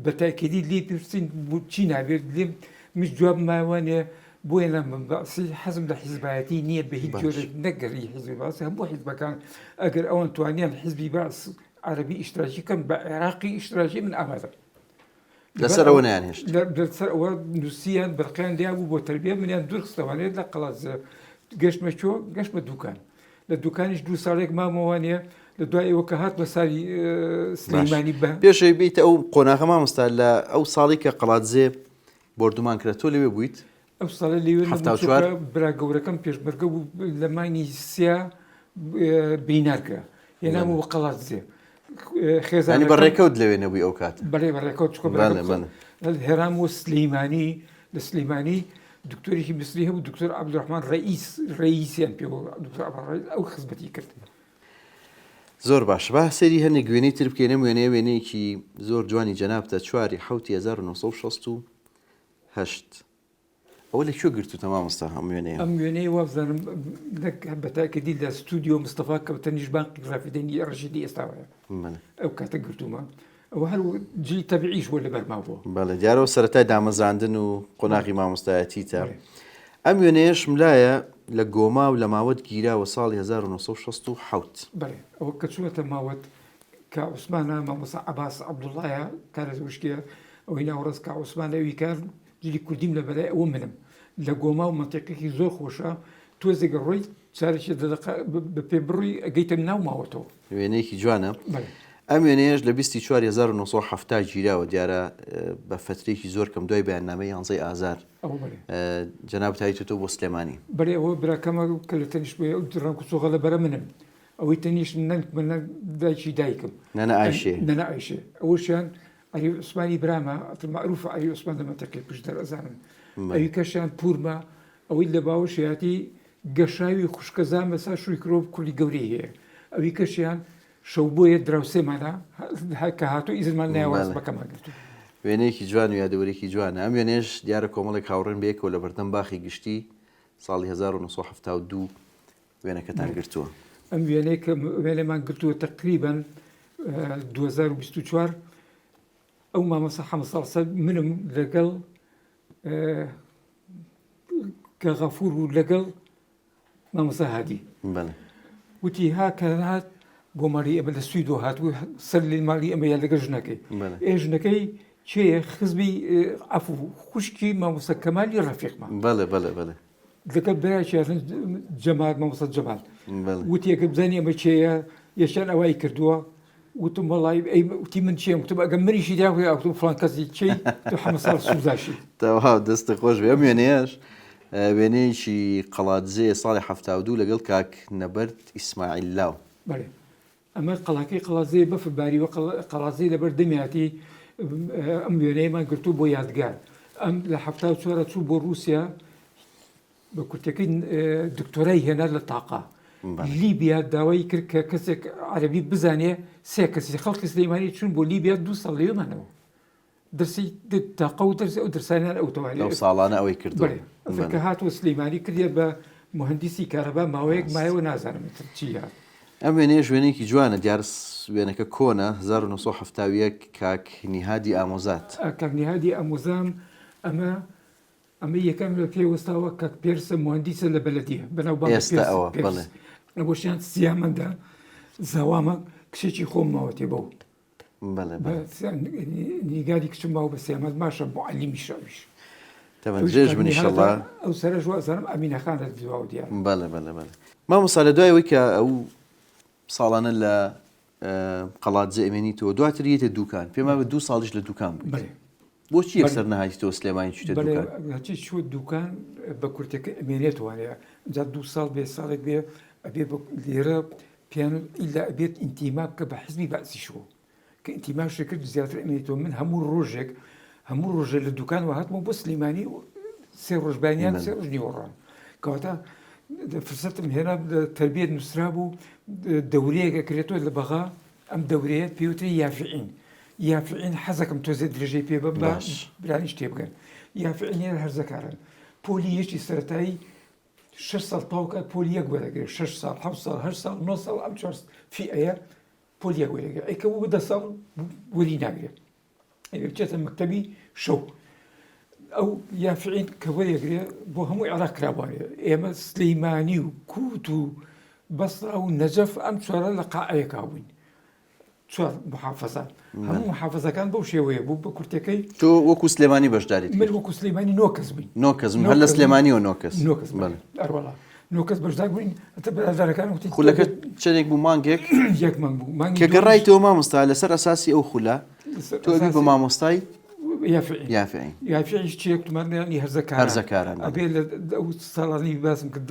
بە تاکیدی لێ پرسین چی نابێت لێم مش جواب ماوانێ بۆیە لە بەعسی حەزم لە حیزبایەتی نییە بە هیچ جۆرێک نەگەڕی حیزبی بەعس هەموو حیزبەکان ئەگەر ئەوان توانیان حیزبی بەعس عربی ئیشتراکی کەم بە عێراقی ئیشتراکی من ئامادە لەسەر ئەوە نیانهێشت لەسەر ئەوە نووسیان بەرقیان دیا بوو بۆ تەربیە منیان دوورخستەوانێت لە قەڵاتزە گەشتمە چۆ گەشتمە دوکان لە دوکانیش 2 ساڵێک مامەوانەیە لە دوای ئەوە کە هات بە ساری سلەیمانی بە پێشەوەی بیتە ئەو قۆناغە مامۆستا لە ئەو ساڵی کە قەڵاتزێ بردومان کرێت تۆ لەوێ بوویت ئەو ساڵە لێوێ برا گەورەکەم پێشمەرگە بوو لە مانی سیا بینارکە هێنامەوە بە قەڵاتزێ خێزانی بەڕێکەوت لەوێ نەبووی ئەو کات بەڵێ بەڕێکەوت چکۆ هێرام و سلەیمانی لە سلەیمانی دکتۆرێکی مصری هەبوو دکتۆر عەبدوڕەحمان ڕەئیسیان پێوە دکتۆر عەبدوڕەحمان ئەو خزمەتی کرد. زۆر باش با سەری هەندێک وێنەی تر بکەینە وێنەیەکی زۆر جوانی جەنابتە 4/7/1968 ئەوە لەکوێ گرتوتە مامۆستا ئەم وێنەیە؟ ئەم وێنەی وابزانم بەتاکیدی لە ستودیۆ مستەفا کە تەنیش بانقی گرافیدەنی ڕەشیدی ئێستاوەیە ئەو کاتە گرتومە ئەوە هەر جلی تەبیعیش بۆ لەبەرما بووە. بەڵێ دیارەوە سەرەتای دامەزراندن و قۆناغی مامۆستایەتیتە. ئەم وێنەیەش ملایە لە گۆما و لە ماوەت گیراوە ساڵی 1967. بەڵێ ئەوە کە چووەتە ماوەت کە عوسمانە مامۆستا عەباس عەبدوڵڵایە کارە وشکیە ئەوەی ناوەڕست کە عوسمانەوی کار جلی کوردیم لە بەلای ئەوە منم لە گۆما و منتیقێکی زۆر خۆشە تۆزێگە ڕۆی چارێکی بە پێ بڕووی ئەگەیتە ناو ماوەتەوە. وێنەیەکی جوانە. ئەم وێنەیەش لە 24/1970 گیراوە دیارە بە فترێکی زۆر کەم دوای بەیاننامەی 11 ئازار جەناب تایتۆ بۆ سلێمانی. بەڵێ ئەوە براکەمە کە لە تەنیش بۆ ڕەنگ و چۆغە لە بەرە منم ئەوەی تەنیش دایکی دایکم نەنە ئایشێ ئەوەشیان ئەری عوسمانی برامە معروفە ئەری عوسمان لە منتیقی پشت دەرەزانن ئەوی کەشیان پورمە ئەوەی لە باوەشیاتی گەشاوی خوشکەزان بەسا شووی کرۆڤ کولی گەورەی هەیە ئەوی کەشیان شەو بۆیە دراوسێمانە کە هاتوو ئیزمان ناوەڕاست بەکەمان گرتو. وێنەیەکی جوان و یادەوەرێکی جوانە. ئەم وێنێش دیارە کۆمەڵێک هاوڕێن بێکەوە لە بەردەم باخی گشتی ساڵی 1972 وێنەکەتان گرتووە. ئەم وێنەیە کە وێنەمان گرتووە تقریباً 2024 ئەو مامۆستا حەمەد ساڵ منم لەگەڵ کە غەفوور و لەگەڵ مامۆستا هادی وتی ها کە هات بۆ ماڵی ئەمە لە سویدۆ هاتووە سەر لێ ماڵی ئەمە یا لەگەڵ ژنەکەی ژنەکەی چێە خزبی عەفوو خوشکی مامۆستا کەمالی ڕەفیقمان لەگەڵ برایکی جەمال مامۆستا جەمال وتی ئەگەر بزانێ ئەمە چێە یەشان ئەوای کردووە وتم وڵی وتی من چێم وتم ئەگەر منیشی داوێ ئەوتم فڵان کەسی چی تو حەمەد ساڵ سووداشی تەواو دەستە خۆش بێ. ئەم وێنەیەش وێنەیەکی قەڵاتزێ ساڵی 72 لەگەڵ کاک نەبەرد ئیسماعیل لاو. بەڵێ ئەمە قەڵاکەی قەڵازەی بەفرباریوە قەڵازەی لەبەر دەمیاتی ئەم وێنەیەمان گرتو بۆ یادگار ئەم لە 74 چوو بۆ رووسیا بە کورتەکەی دکتۆرای هێنا لە تاقا لیبیا داوای کرد کە کەسێک عەرەبی بزانێ سێ کەسی خەڵکی سلەیمانی چوون بۆ لیبیا 2 ساڵ لێمانەوە دەرسی تاقا و دەرسی ئەو دەرسانیان ئەوتەوە لەو ساڵانە ئەوەی کردووە کە هاتووە سلەیمانی کردێ بە مهندسی کارەبا ماوەیەک مایەوە نازانم چی هات. ئەم وێنەیە وێنەیەکی جوانە دیار وێنەکە کۆنە 1970 کاک نیهادی ئامۆزات. کاک نیهادی ئامۆزام ئەمە یەکەم لە پێوەستاوە کاک پێرسە مهندیسە لە بەلەدیە بەناو ئێستا ئەوە بەڵێ ئەوەشیان سیامەندا زاوامە کشێکی خۆم ماوەتێ بەو نیگاری کچم ماوە بە سیامەت ماشە بۆ عەلیمی شەویش تەمەندرێژ بن ئینشەڵڵا ئەو سەرەژ وازانم ئەمینەخان لە دواوە دیار. بەڵێ مامۆستا لە دوایەوەی کە ئەو ساڵانە لە قەڵاتزە ئەمێنیتەوە دواتر یێتە دوکان پێما بە 2 ساڵیش لە دوکان بوویت بۆچی یەکسەر نەهاتیتەوە سلێمانی چوتە دوکان؟ بەڵێ چوە دوکان بە کورتەکە ئەمێنێتوانێ جا 2 ساڵ بێ ساڵێک بێ ئەبێ لێرە پیان ئیلا ئەبێت ئینتیما بکە بە حزبی بەعسیشەوە کە ئینتیما شەکرد زیاتر ئەمێنێتەوە. من هەموو ڕۆژێک لە دوکان وهاتمەوە بۆ سلەیمانی 3 ڕۆژبانیان 3 ڕۆژ نیوەڕۆن کەواتە فرسەتم هێنا تەربیەت نووسرا بوو دەورەیەکە کرێتەوە لە بەغا ئەم دەورەیە پێوتری یافعین حەزەکەم تۆزێ درێژەی پێ بە باش برانی شتێ بگەن یافعینێ هەرزەکارن پۆلی یەکی سەرەتایی 6 ساڵ تاوکە پۆلی یەک وەرەگرێت 6 ساڵ 7 ساڵ 8 ساڵ 9 ساڵ ئەم 4 فیئەیە پۆلی یەک وەرەگرێت ئەیکە بوو بە 10 ساڵ وەری ناگرێت ئەگەر بچێتە مەکتەبی شەو ئەو یافعین کە وەرەگرێ بۆ هەمووی عێراق کرابوانێ ئێمە سلەیمانی و کووت و بەسرا و نەجەف ئەم 4 لە قاعەیەکا بووین 4 محافەزە هەموو محافەزەکان بەو شێوەیە بوو بە کورتەکەی تۆ وەکو سلێمانی بەشداریت من وەکو سلەیمانی 9 کەس بووین 9 کەس هەر لە سلێمانیەوە 9 کەس ئەروەڵا 9 کەس بەشدار بووین ئەتە بەرادەرەکان وتی خولەکە چەندێک بوو مانگێک یەک مانگ بوو کە گەڕایتەوە مامۆستا لەسەر ئەساسی ئەو خولە تۆ ئەبی بە مامۆستای یافعیش چی یەکتمانیانی هەرزەکاران ئەبێ لە ئەو ساڵانی باسم کرد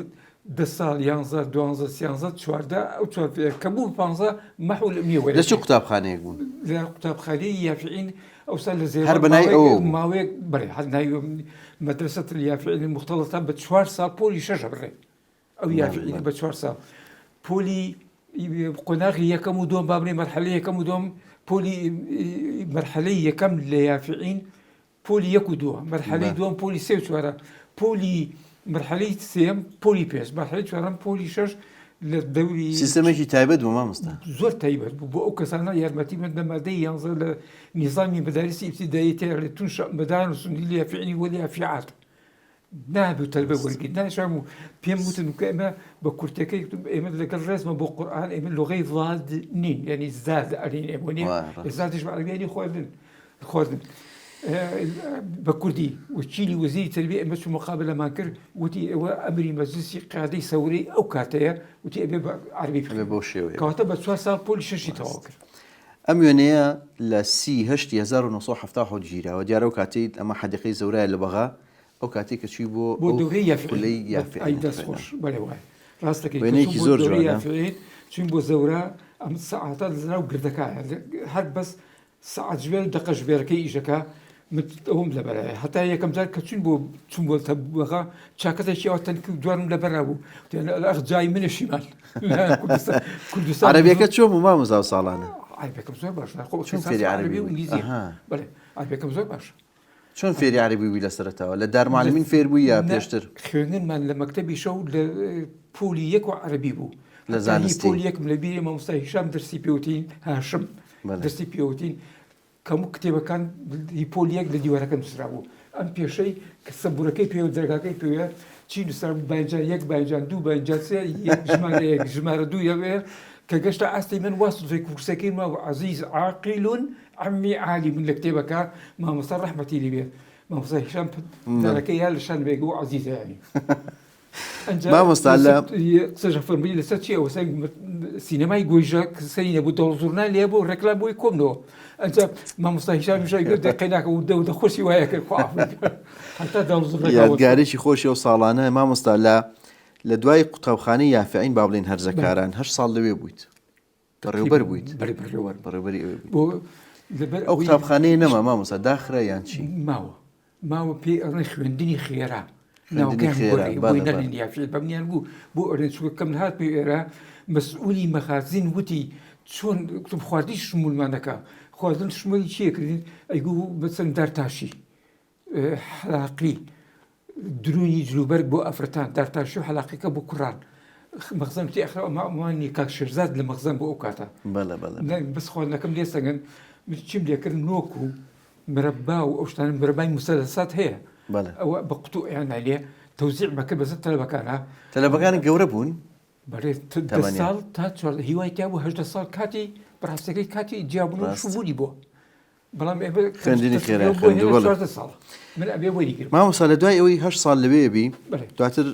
10 ساڵ 11 12 13 14 ئەو 4 کە بوو 15 مەحول میوە لە چ قوتابخانەیەک بوون لە قوتابخانەی یافعین ئەو سال لە زێر هەر بەنای ئەو ماوەیەک بەڵێ هەر ناوی مدرسة اليافعين المختلطة بتشوار سال بولي شجر أو يافعين بتشوار سال بولي قناغي يكم دوم بابني مرحلية كم دوم بولي مرحلية كم ليافعين بولي يكودوها مرحلة دوم بولي سيوتشوارا بولي مرحلة سيم بولي بيس مرحلة شوارا بولي شش للدوري سیستەمێکی تایبەت بوو مامۆستا زۆر تایبەت بوو بۆ ئەو کەسانە یارمەتی من دەمادەی یانزە لە نیزامی مەدارسی ئیبتیدایی تێ لە تونش مەدان و سنی لیافعینی وەلیافعات نابێت تەلبە وەرگیت ناشام و پێم وتن کە ئێمە بە کورتەکەی ئێمە لەگەڵ ڕێزمە بۆ قورئان ئێمە لۆغەی ڤڵاد نین یعنی زاد ئەرین ئێمە نیە زادش بە عەرەبیانی خواردن بە کوردی وەکیلی وەزیری تەربیە ئێمە چوو مقابلەمان کرد وتی ئێوە ئەمری مەجلیسی قیادەی سەورەی ئەو کاتەیە وتی ئەبێ بە عەرەبی بخوێنێ بۆ شێوەیە کەواتە بە 4 ساڵ پۆلی شەشی تەواو کرد ئەم وێنەیە لە 1970 گیراوە دیارە ئەو کاتەی ئەمە حەدیقەی زەورایە لە بەغا ئەو کاتێک کە چووی بۆ دەورەی یافعین دەستخۆش بەڵێ وایە ڕاستەکەی وێنەیەکی زۆر جوانە چوین بۆ زەورە ئەم سەعاتە لەناو گردەکایە هەر بەس سەعات ژوێر و دەقە ژوێرەکەی ئیشەکە ئەوم لەبەرایە هەتا یەکەم جار کە چوین بۆ بەغا چاکەتێکی ئەوە تەنک دوارم لەبەرا بوو ئەخ جای منە شیمال کوردستان عەرەبیەکە چۆن بوو مامۆستا ئەو ساڵانە عەرەبیەکەم زۆر باشە چۆن فێری عەرەبی و ئینگلیزی بەڵێ عەرەبیەکەم زۆر باشە چۆن فێری عەرەبی بووی لە سەرەتاوە لە دارمعلمین فێر بووی یا پێشتر خوێندنمان لە مەکتەبی شەو لە پۆلی یەک و عەرەبی بوو لە زانستی پۆلی یەکم لە بیری مامۆستا هیشام دەرسی پێوتین هاشم دەرسی پێوتین کەموو کتێبەکان پۆلی یەک لە دیوارەکە نووسرا بوو ئەم پێشەی کە سەبورەکەی پێ و دەرگاکەی پێوە چی نووسرا بوو باینجان یەک باینجان دوو باینجان سێ ژمارە یەک ژمارە دوو یەوەیە کە گەشتە ئاستی من واستوفی کورسەکەی ما عەزیز عاقیل عەمی عالیم لە کتێبەکە مامۆستا ڕەحمەتی لێ بێ مامۆستا هیشام دەرەکەی یا لە شان بێگە و عەزیزە یانی مامۆستا لە قسەژە فەرمووی لەسەر چی ئەوە سینەمای گۆیژە سەری نەبوو دەوڵژورنال لێ بۆ ڕێکلام بۆی کۆمنەوە ئەجا مامۆستا هیشامی شای گرت دەقەیناکە و دەودە خۆشی وایە کرد هەتا دەوڵژورنەکە یادگارێکی خۆشی ئەو ساڵانە مامۆستا لە دوای قوتابخانەی یافعین با بڵێن هەرزەکاران 8 ساڵ لەوێ بوویت بەڕێوەبەر بوویت بەڕێوەبەری ئەوێ بوویت ئەو قوتابخانەیە نەما مامۆستا داخرا یان چی ماوە پێی ئەڵێن خوێندنی خێرا ناوگەن یافعین بەمنیان بوو بۆ ئۆرێنچووکەم هات پێ ئێرە مەسئولی مەخازین وتی چۆن خواردی شمولمانەکە خواردن شمولی چیەکردین ئەیگوو بەچەند دارتاشی حەلاقی درونی جلوبەرگ بۆ ئەفرەتان دارتاشی و حەلاقیەکە بۆ کوڕان مەخزن تی ئەخرا ماوانی کاک شێرزاد لە مەخزن بۆ ئەو کاتە بەس خواردنەکەم لێ سەگەن چیم لێکرد نۆک و مرەبا و ئەو شتانە مرەبای موسەدەسات هەیە ئەوە بە قوتوعیان لێ تەوزیع مەکرد بەسەر تەلەبەکان گەورە بوون بەڵێ 10 ساڵ تا هیوای تیا بوو 8 ساڵ کاتی بەڕاستەکەی کاتی جیابوون و شوبوونی بۆ بەڵام خوێندنی خێرا ساڵ من ئەبێ وەری کرد مامۆستا لە دوای ئەوەی 8 ساڵ لەوێ بی دواتر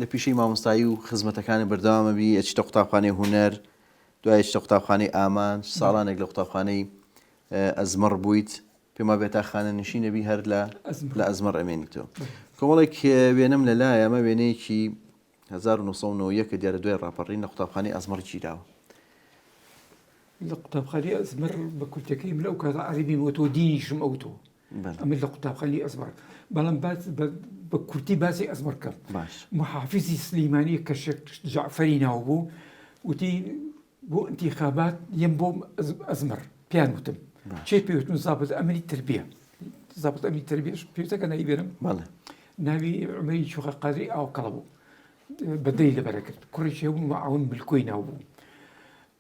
لە پیشەی مامۆستایی و خزمەتەکانی بەردەوامە بی ئەچیتە قوتابخانەی هونەر دوای ئەچیتە قوتابخانەی ئامان ساڵانێک لە قوتابخانەی ئەزمەڕ بوویت پێما بێتا خانەنشینە بی هەر لە ئەزمەڕ ئەمێنیتەوە کۆمەڵێک وێنەم لەلایە ئەمە وێنەیەکی 1990 کە دیارە دوای ڕاپەڕین لە قوتابخانەی ئەزمەڕ چیراوە لە قوتابخانەی ئەزمەڕ بە کورتەکەی لەو کاتە عەرەبی بۆتەوە دینیشم ئەوتەوە ئەمە لە قوتابخانەی ئەزمەڕ بەڵام بە کورتی باسی ئەزمەڕ کەم محافیزی سلەیمانی کە شێخ جەعفەری ناو بوو وتی بۆ ئینتیخابات یەم بۆ ئەزمەڕ پیان وتم چێ پێوتون زابط ئەمری تربیە زابط ئەمری تربیەش پێوتەکە ناوی بێنم ناوی عومەری چوخە قادری ئاوکەڵە بوو بەدەی لەبەرە کرد کوڕێکی هەبوو مەعاون ملکۆی ناو بوو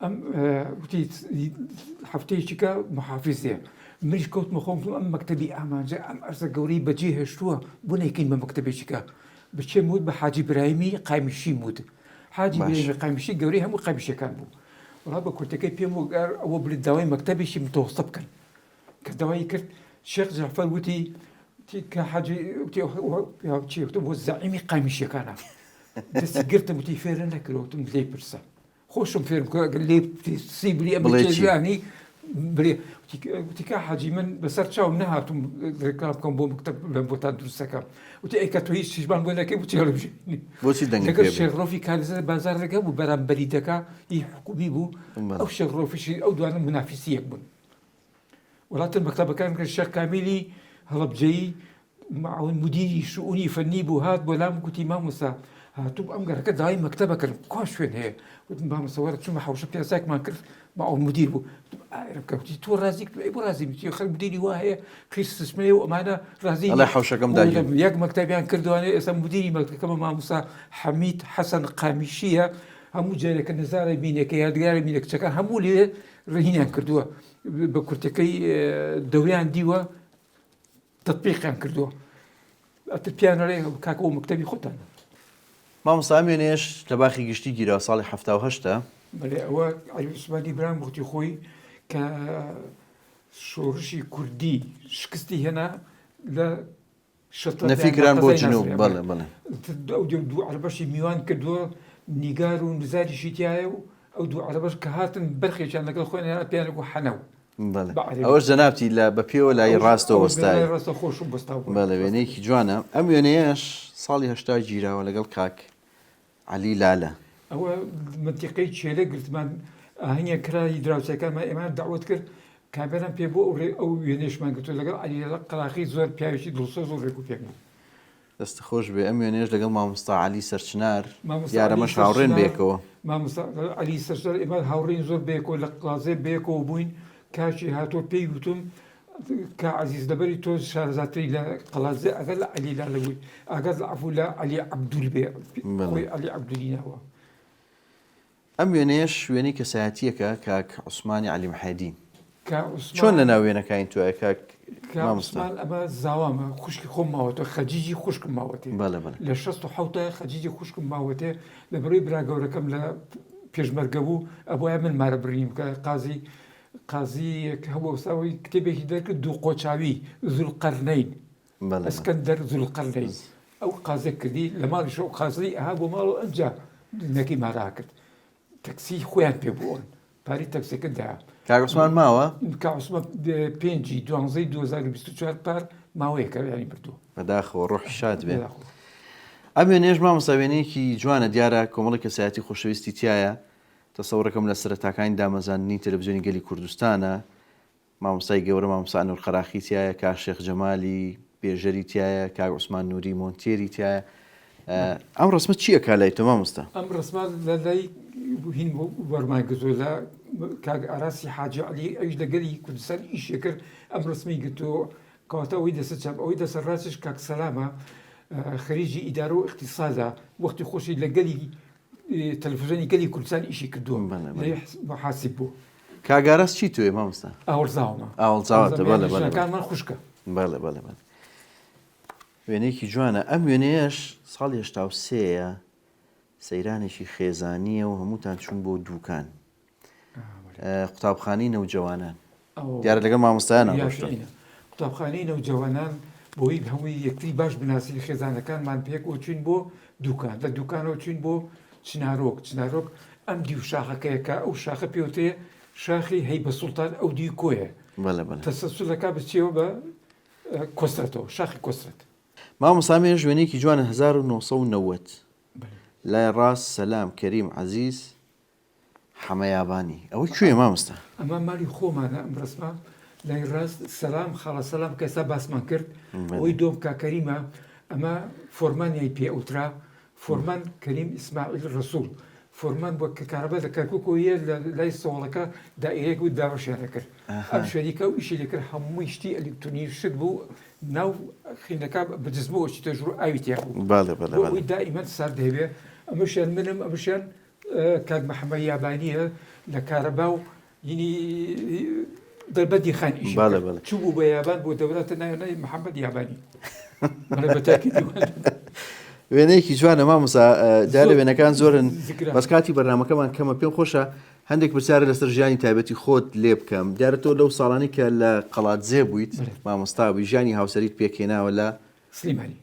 ئەم وتی هەفتەیەکیکە محافیزێ مریش کەوتمە خۆم ئەم مەکتەبی ئامانجە ئەم ئەرزە گەورەی بەجێ هێشتووە بۆ نەیکەین بە مەکتەبێکیکە بچێم وت بە حاجی برایمی قایمیشی وت حاجی برایمی قایمیشی گەورەی هەموو قایمیشەکان بوو وڵا بە کورتەکەی پێم وەگەر ئەوە بڵێت داوای مەکتەبێکی متەوەسطە بکەن کە داوای کرد شێخ جەعفەر وتی کە حاجی چی بۆ زەعیمی قایمیشیەکانە دەستی گرتم وتی فێرە نەکردوتم لێ پرسە خۆشم فێرم لێ سی بلی ئەمەیانی بڵێ وتیکە حاجی من بەسەر چاوم نەهاتم ڕێکلام بکەم بۆ مەکتەب بۆتان دروستەکەم وتی ئەیکە تۆ هیچ چیشمان بۆ نەکەی بۆ چی هەڵبژێنی بۆچی لەگەڵ شێخڕۆفی کارزە بازارەکە بوو بەرامبەری دەکا هی حکومی بوو ئەو شێخڕۆفیشی ئەو دوانە منافیسی یەک بوون وڵاتن مەکتەبەکان کرد شێخ کامیلی هەڵەبجەیی معاون مديري شؤوني فني بو هات بولام قلتي ماموسا هاتوب أمجر كده داي مكتبة كرم كواش وين هي قلت ماموسا ورد شو ما حوش بياساك ما كرت معاون مدير بو ركبتي تو رازيك أبو رازي بتي خل مديري واهي كريس اسمه وأمانة رازي الله يحوشكم دايما ياك مكتبيان كردواني اسم مديري مكتب كمان ماموسا حميد حسن قامشية همو جالك النزارة بينك يا دقاري بينك شكا همو لي رهينيان كردوا بكرتكي دوريان ديوا تطبيق كردوا البيان عليه كاكو مكتبي خوتان مامۆستا ئەمێنێش لە باخی گشتی گیرەوە ساڵی 1970 بەڵێ ئەوە علی عوسمانی برام وقتی خۆی کە شۆڕشی کوردی شکستی هێنا لە نەفیکران بۆ جنوب بەڵێ بەڵێ ئەو دوو عەربەشی میوان کردووە نیگار و نزاریشی تایە و ئەو دوو عەربەش کە هاتن بەرخێکیان لەگەڵ خۆیان هێنا پێیان گوت حەنەو ئەوەش جەنابتی لە بەپێوە لای ڕاستەوە وەستای ڕاستە خۆش و بەستاو بەڵێ وێنەیەکی جوانە ئەم وێنەیەش ساڵی 80 گیراوە لەگەڵ کاک عەلی لالە ئەوە منتیقەی چێلە گرتمان هەنگە کرای دراوسەکانمان ئێمان داوت کرد کابران پێ بۆ ئەو وێنێشمان گرتو لەگەڵ عەلی قەلاقی زۆر پیاوێکی دڵسۆ زۆر ڕێک و پێک بوو دەستە خۆش بێ ئەم وێنەیەش لەگەڵ مامۆستا عەلی سەرچنار یارەمەش هاوڕێن بێکەوە مامۆستا عەلی سەرچنار ئێمە هاوڕێین زۆر بێکەوە لە قازێ بێکەوە بووین کاچی هاتۆ پێی وتم کە عەزیز دەبەری تۆ شارەزاتری لە قەڵازێ ئەگەر لە عەلی لالە بووی ئەگەر لە عەفو لە عەلی عەبدول بێ خۆی عەلی عەبدولی ناوە ئەم وێنەیەش وێنەی کەسایەتیەکە کاک عوسمانی عەلی محەدی چۆن لە ناو وێنەکانی تۆیە کاک عوسمان ئەمە زاوامە خوشکی خۆم ماوەتەوە خەجیجی خوشکم ماوەتێ لە 67 خەجیجی خوشکم ماوەتێ لە بەرەوەی براگەورەکەم لە پێشمەرگە بوو ئەبووە من مارە بریم کە قازی هەوەساوی کتێبێکی دەرکرد دوو قۆچاوی زولقەرنەین ئەسکەندەر زولقەرنەین ئەو قازێک کردی لە ماڵی شەو قازی ئەها بۆ ماڵ و ئەنجا نەکی مارا کرد تەکسی خۆیان پێ بوون پاری تەکسیەکە دا کاک عوسمان ماوە کاک عوسمان 5/12/2024 پار ماوەیەکە ینی بردووە بەداخەوە ڕۆحی شاد بێ ئەم وێنەیەش مامۆستا وێنەیەکی جوانە دیارە کۆمەڵی کەسایەتی خۆشەویستی تایە تەسەوڕەکەم لە سەرەتاکانی دامەزاننی تەلەڤیزیۆنی گەلی کوردستانە مامۆستای گەورە مامۆستا ئەنوەر قەراخی تایە کاک شێخ جەمالی بێژەری تایە کاک عوسمان نووری مۆنتێری تایە ئەم ڕسمە چییە کا لای تۆ مامۆستا ئەم ڕسمە لە لای هین وەرمان گرتووە لە کاک ئاراسی حاجی عەلی ئەویش لە گەلی کوردستان ئیشێ کرد ئەم ڕسمی گرتووە کەواتە ئەوەی دەسەر چاپ ئەوەی دەسەر ڕاستش کاک سەلامە خەریجی ئیدارە و اقتصادا وەختی خۆشی لە گەلی تەلەڤیزیۆنی گەلی کوردستان ئیشی کردووە محاسب بوو کاک ئاراس چی توێ مامۆستا ئاوەرزاومە ئاوەڵزاوەتە بەڵێ ژنەکانمان خوشکە بەڵێ بەڵێ وێنەیەکی جوانە ئەم وێنەیەش ساڵی 83ە سەیرانێکی خێزانیە و هەمووتان چوون بۆ دووکان قوتابخانەی نەوجەوانان دیارە لەگەڵ مامۆستایانە قوتابخانەی نەوجەوانان بۆی هەمووی یەکتری باش بناسی خێزانەکانمان پێکەوە چوین بۆ دوکان لە دوکانەوە چوین بۆ چنارۆک ئەم دیو شاخەکەیەکە ئەو شاخە پێوتێ شاخی هەیبە سوڵتان ئەو دی کۆیە تەسەسولەکە بچێەوە بە کۆسترەتەوە شاخی کۆسترەت مامۆستا مێژ وێنەیەکی جوانە 1990 لای ڕاست سەلام کەریم عەزیز حەمەیابانی ئەوەی کوێ مامۆستا ئەمە مالی خۆمانە ئەم ڕسمە لای ڕاست سەلام خاڵە سەلام کە ئێستا باسمان کرد ئەوەی دۆم کاکەریمە ئەمە فۆرمانیای پێ ئەوترا فۆرمان کەریم ئیسماعیل ڕەسوول فۆرمان بۆ کە کارەبا لە کەرکووکۆیە لای سۆڵەکە دائیرەیەک و داوەشیانە کرد ئەم شوێنیکە و ئیشی لێ کرد هەمووی شتی ئەلکترۆنی شت بوو ناو خینەکە بەجزبەوە چی تۆ ژوور ئاوی تیا بوو بۆ دائیمەن سارد هەبێ ئەمەشیان منم ئەمەشیان کاک محەممەد یابانیە لە کارەبا و ینی دەربەدی خان ئیش چوو بوو بە یابان بۆ دەوڵاتە ناوێنەی محەممەد یابانی وێنەیەکی جوانە مامۆستا دیارە وێنەکان زۆرن بەس کاتی بەرنامەکەمان کەمە پێم خۆشە هەندێک پرسیارە لەسەر ژیانی تایبەتی خۆت لێ بکەم دیارە تۆ لەو ساڵانی کە لە قەڵاتزێ بوویت مامۆستا بووی ژیانی هاوسەریت پێکهێناوە لە سلیمانی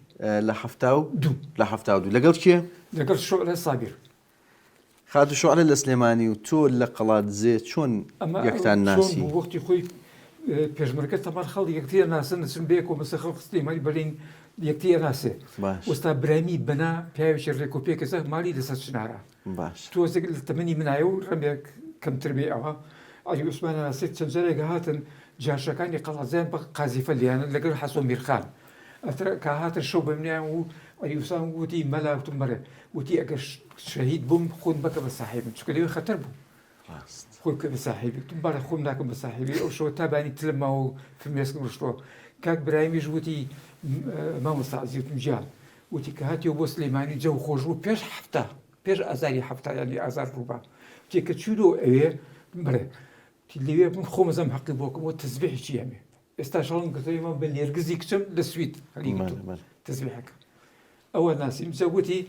لە 1970 لەگەڵ کێ لەگەڵ شوعلە سابیر خاتو شوعلە لە سلێمانی و تۆ لە قەڵاتزێ چۆن یەکتان ناسی وەختی خۆی پێشمەرگە تەمان خەڵ یەکتیە ناسن نچن بێک و مەسە خەڵ سلێمانی بەرین یەکتیە ناسێ وەستا برامی بنا پیاوێکی ڕێک و پێکەسە مالی لەسەر چنارە تۆزێک لە تەمەنی منایە و ڕەمێک کەمتر بێ ئەوە عەلی عوسمانە ناسێت چەند جارێک هاتن جاشەکانی قەڵاتزیان بە قازیفە لیانە لەگەڵ حەسۆ میرخان ئەتر کاهاتە شەو بەمنیان و ئەریوسان وتی مەلا وتم بەرێ وتی ئەگەر شەهید بووم خۆم بکە بە ساحێبم چکە لەوێ خەتەر بوو خۆی کە بە ساحێبی وتم بەرە خۆم ناکەم بە ساحێبی ئەو شەوە تابانی تلماوە و فرمێسکم ڕشتەوە کاک برایمیش وتی مامۆستا عەزیز وتم گیان وتی کە هاتیەوە بۆ سلەیمانی جەو خۆش بوو پێش ئازاری هەفتە ینی ئازار ڕووبا وتی کە چوورەوە ئەوێ بڵێ لەوێ من خۆمەزەم حەقی بۆکەمەوە تەسبیحێکی ئەمێ ئێستا شەڵم کردەوە بە نێرگزی کچم لە سوید تەسبیحەکە ئەوە ناسیم زەوتی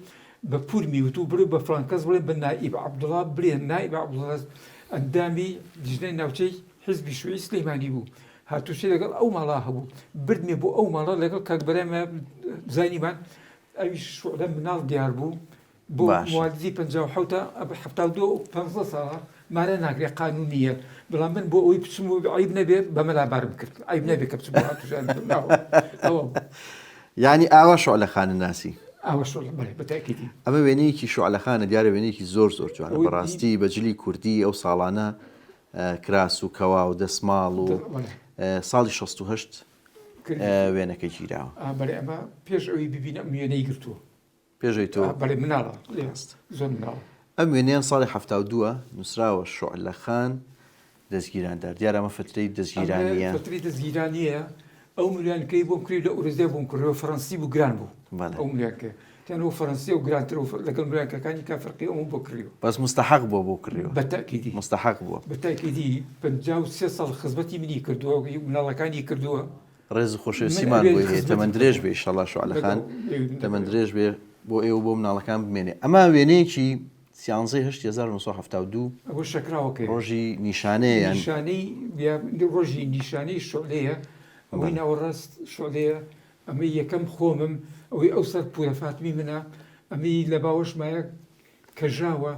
بە پورمی وتو بڕێ بە فڵان کەس بڵێ بە نائیب عەبدوڵڵا بڵێ نائیب عەبدوڵڵا ئەندامی لیژنەی ناوچەی حیزبی شوێی سلەیمانی بوو هاتووشی لەگەڵ ئەو ماڵا هەبوو بردمێ بۆ ئەو ماڵە لەگەڵ کاک بەرامە زانیمان ئەویش شوعلە مناڵ دیار بوو بۆ موادی 52 ساڵە مارە ناگرێ قانونیە بەڵام من بۆ ئەوی بچم و عیب نەبێ بە مەلابارم کرد عیب نەبێ کە بچم یعنی ئاوا شوعلەخانە ناسی ئاوا شوعلە بەتاکیدی ئەمە وێنەیەکی شوعلەخانە دیارە وێنەیەکی زۆر جوانە بەڕاستی بەجلی کوردی ئەو ساڵانە کراس و کەوا و دەسماڵ و ساڵی 68 وێنەکەی گیراوە بەڵێ ئەمە پێش ئەوی ببینە وێنەی گرتووە پێشەوەی تۆ بەڵێ مناڵە زۆر مناڵە ئەم وێنەیان ساڵی 72 نووسراوە شوعلەخان دەستگیراندار دیارە ئەمە فترەی دەستگیرانیە فترەی دەستگیرانیە ئەو ملیانکەی بۆم کرد لە ئورزدە بووم کردەوە فەڕەنسی بوو گران بوو ئەو ملیانکە تیانەوە فەڕەنسی و گرانتر لەگەڵ ملیانکەکانی کافرقی ئەوم بۆ کردیوە بەس مستحق بووە بۆ کردیوە بەتاکیدی مستحق بووە بەتاکیدی 53 ساڵ خزمەتی منی کردووە مناڵەکانی کردووە ڕێز خۆشەویستیمان بۆی هەیە تەمەەن درێژ بێ ئینشەڵڵا شوعلەخان تەمەەن درێژ بێ بۆ ئێوە بۆ مناڵەکان بمێنێ ئەمە وێنەیەکی 1972 ئەوە شەکراوەکە ڕۆژی نیشانەیە ڕۆژی نیشانەی شۆلەیە ئەوەی ناوەڕاست شۆلەیە ئەمە یەکەم خۆمم ئەوەی ئەو سەر پورە فاتمی منە ئەمەی لە باوەشمایە کەژاوە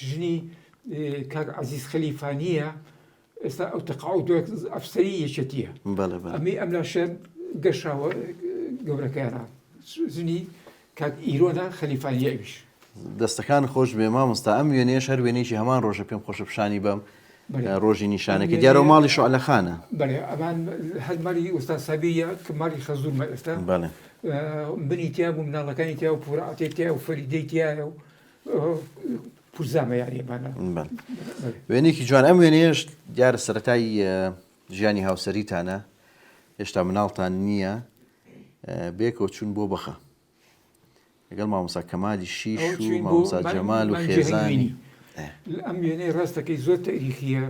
ژنی کاک عەزیز خەلیفانیە ئێستا ئەو تەقاعود ئەفسەری یەکێتیە ئەمەی ئەم لاشە گەشاوە گەورەکەیانە ژنی کاک ئیرۆنە خەلیفانیە ئەویش دەستەکان خۆش بێ مامۆستا ئەم وێنەیە هەر وێنەیەکی هەمان ڕۆژە پێم خۆشە پیشانی بەم ڕۆژی نیشانەکە دیارە ماڵی شوعلەخانە بەڵێ ئەمان هەرماری ئوستا سابیە کە ماڵی خەزوورمە ئێستا بنی تیا بوو مناڵەکانی تیا و پورعاتێ تیا و فەریدەی تایە و پورزامە یاریێمانە وێنێکی جوان ئەم وێنەیەش دیارە سەرەتای ژیانی هاوسەریتانە هێشتا مناڵتان نییە بێکەوە چوون بۆ بەخە لەگەڵ مامۆستا کەمالی شیش و مامۆستا جەمال و خێزانی ئەم وێنەی ڕاستەکەی زۆر تاریخیە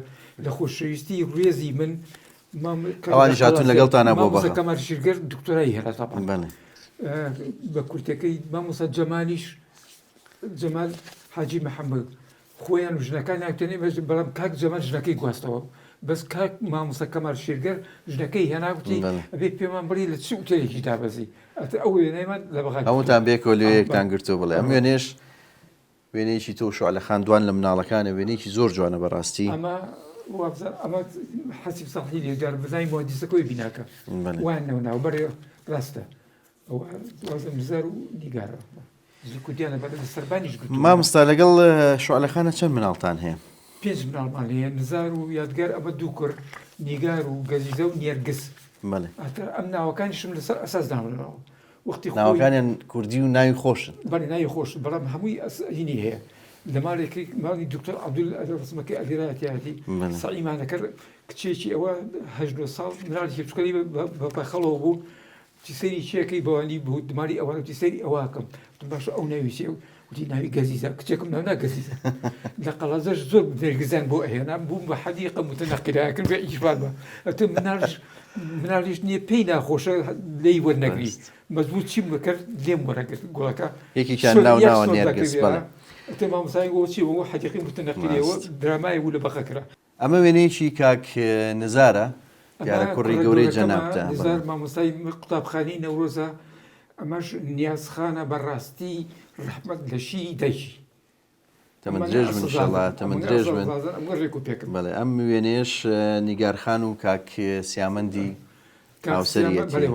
لە خۆشەویستی ڕێزی من ئەوانی هاتوون لەگەڵتانە بۆ بەخە کەمال شیرگەر دکتۆرای هێرا تاپان بە کورتەکەی مامۆستا جەمالیش جەمال حاجی محەممەد خۆیان و ژنەکان ناوتێنێ بەڵام کاک جەمال ژنەکەی گواستەوە بەس کاک مامۆستا کەمال شیرگەر ژنەکەی هێناوتی ئەبێ پێمان بڕی لە چ ئوتێلێکی دابەزی ئەو وێنەیەمان لە بەغا هەمووتان بێکەوە لێ یەکتان گرتووە بڵێ ئەم وێنێش وێنەیەکی تۆ شوعلەخان دوان لە مناڵەکانە وێنەیەکی زۆر جوانە بەڕاستی ئەمە حەسیب سەڵحی لێجار بزای مۆدیسەکۆی بیناکە وان نەوەناو بەرێ ڕاستە ئەوەزم زەر و نیگارە کوردیانە بە سەربانیش مامۆستا لەگەڵ شوعلەخانە چەند مناڵتان هەیە 5 مناڵمان هەیە نزار و یادگار ئەمە دوو کورد نیگار و گەزیزە و نێرگس ئەم ناوەکانیشم لەسەر ئەساس دامنەوە وەختی ناوەکانیان کوردی و ناوی خۆشن بەڵێ ناوی خۆش بەڵام هەمووی ئەسینی هەیە لە ماڵێکی ماڵی دکتۆر عەبدول ڕسمەکەی ئەلیرایەتی سەعیمانەکە کچێکی ئەوە 18 ساڵ مناڵێکی بچکۆلی بە خەڵەوە بوو سەیری چیەکەی بەوانی بوو دماری ئەوانە سەیری ئەوواکەم باشە ئەو ناویسێ وتی ناوی گەزیزە کچێکم ناونا گەزیزە لە قەڵازەش زۆر نێرگزان بۆ ئەهێنا بووم بە حەدیقە متەنەقیلەکرد بە ئیشبال بە ئەتە مناڵیش نییە پێی ناخۆشە لێی وەرنەگری مەزبوط چیم بکرد لێم وەرەگرت گوڵەکە یەکێکیان ناو نێرگس بەڵێ ئەتە مامۆسای وەچی وەوە حەدیقی متەنەقیلەوە درامای بوو لە بەخەکرا ئەمە وێنەیەکی کاک نزارە دیارە کوڕی گەورەی جەنابتە نزار مامۆستای قوتابخانەی نەورۆزە ئەمەش نیازخانە بەڕاستی ڕەحمەت لە شی دەیشی تەمەن درێژ من ئینشەڵڵا تەمەن درێژ من بەڵێ ئەم وێنەیەش نیگارخان و کاک سیامەندی هاوسەریەتی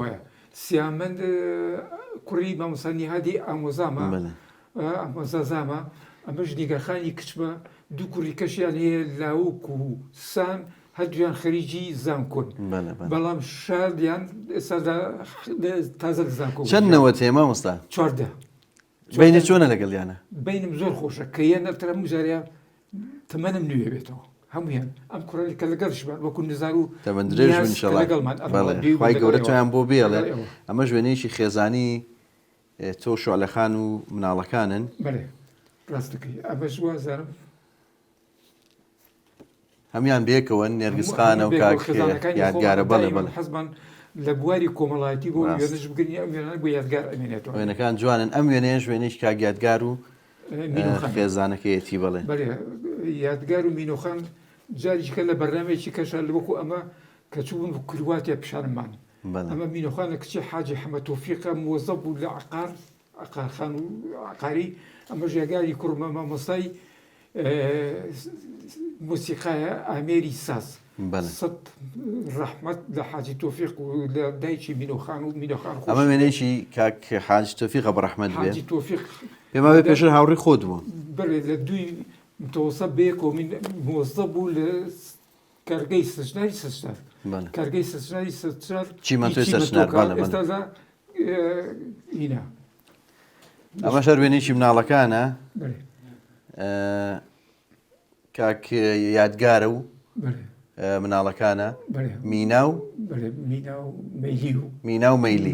سیامەند کوڕی مامۆستا نیهادی ئامۆزامە ئەمەش نیگارخانی کچمە دوو کوڕی کەشیان هەیە لاوک و سام هەردوویان خەریجی زانکۆن بەڵام شادیان ئێستا تازە لە زانکۆ چەندنەوە تێما مۆستا 14 بینە چۆنە لەگەڵیانە بینم زۆر خۆشە کە یان نەترە مجاریا تەمەنم نوێ بێتەوە هەمویان ئەم کوڕی کە لەگەڵشمان وەکو نزار و تەمەند درێژ خی گەورە تۆیان بۆ بێڵێ ئەمە ژوێنەیەکی خێزانی تۆ شعلەخان و مناڵەکانن بەێ ڕاستەکەی ئەمەش وازانم هەمیان بێکەوە نێرگسخانە و یادگارە بەڵێ بڵێ حەزمان لە بواری کۆمەڵایەتی بۆ وێنش بگرنی ئەم وێنە بۆ یادگار ئەمێنێتەوە وێنەکان جوانن ئەم وێنەیە ژوێنەیەش کاگیادگار و خێزانەکەیەتی بڵێ بەێ یادگار و مینۆخان جاریکە لە بەرنمێکی کەشە لە وەکو ئەمە کە چوون کرواتیا پیشانمان ئەمە مینۆخان لە کچی حاجی حەمە تۆفیقە موەزەب بوو لە عقارخان و عقاری ئەمە ژێگاری کوڕمە مامۆستای موسیقایە ئامێری ساز سەد ڕەحمەت لە حاجی تۆفیق و لە دایکی مینۆخان و مینۆخان ئەمە وێنەیەکی کاک حاج تۆفیقە بەڕەحمەت بێ حاجی تۆفیق پێما بێ پێشتر هاوڕێی خۆت بوو بڵێ لە دوی متەوەسە بێک و موەزەب بوو لە کارگەی سەژناری سەستار کارگەی سەژناری سەستار چیمەندۆی سەرشنار ئێستازا هینە ئەمە شەر وێنێکی مناڵەکانە کاک یادگارە و مناڵەکانە مینا و مینا و مەیلی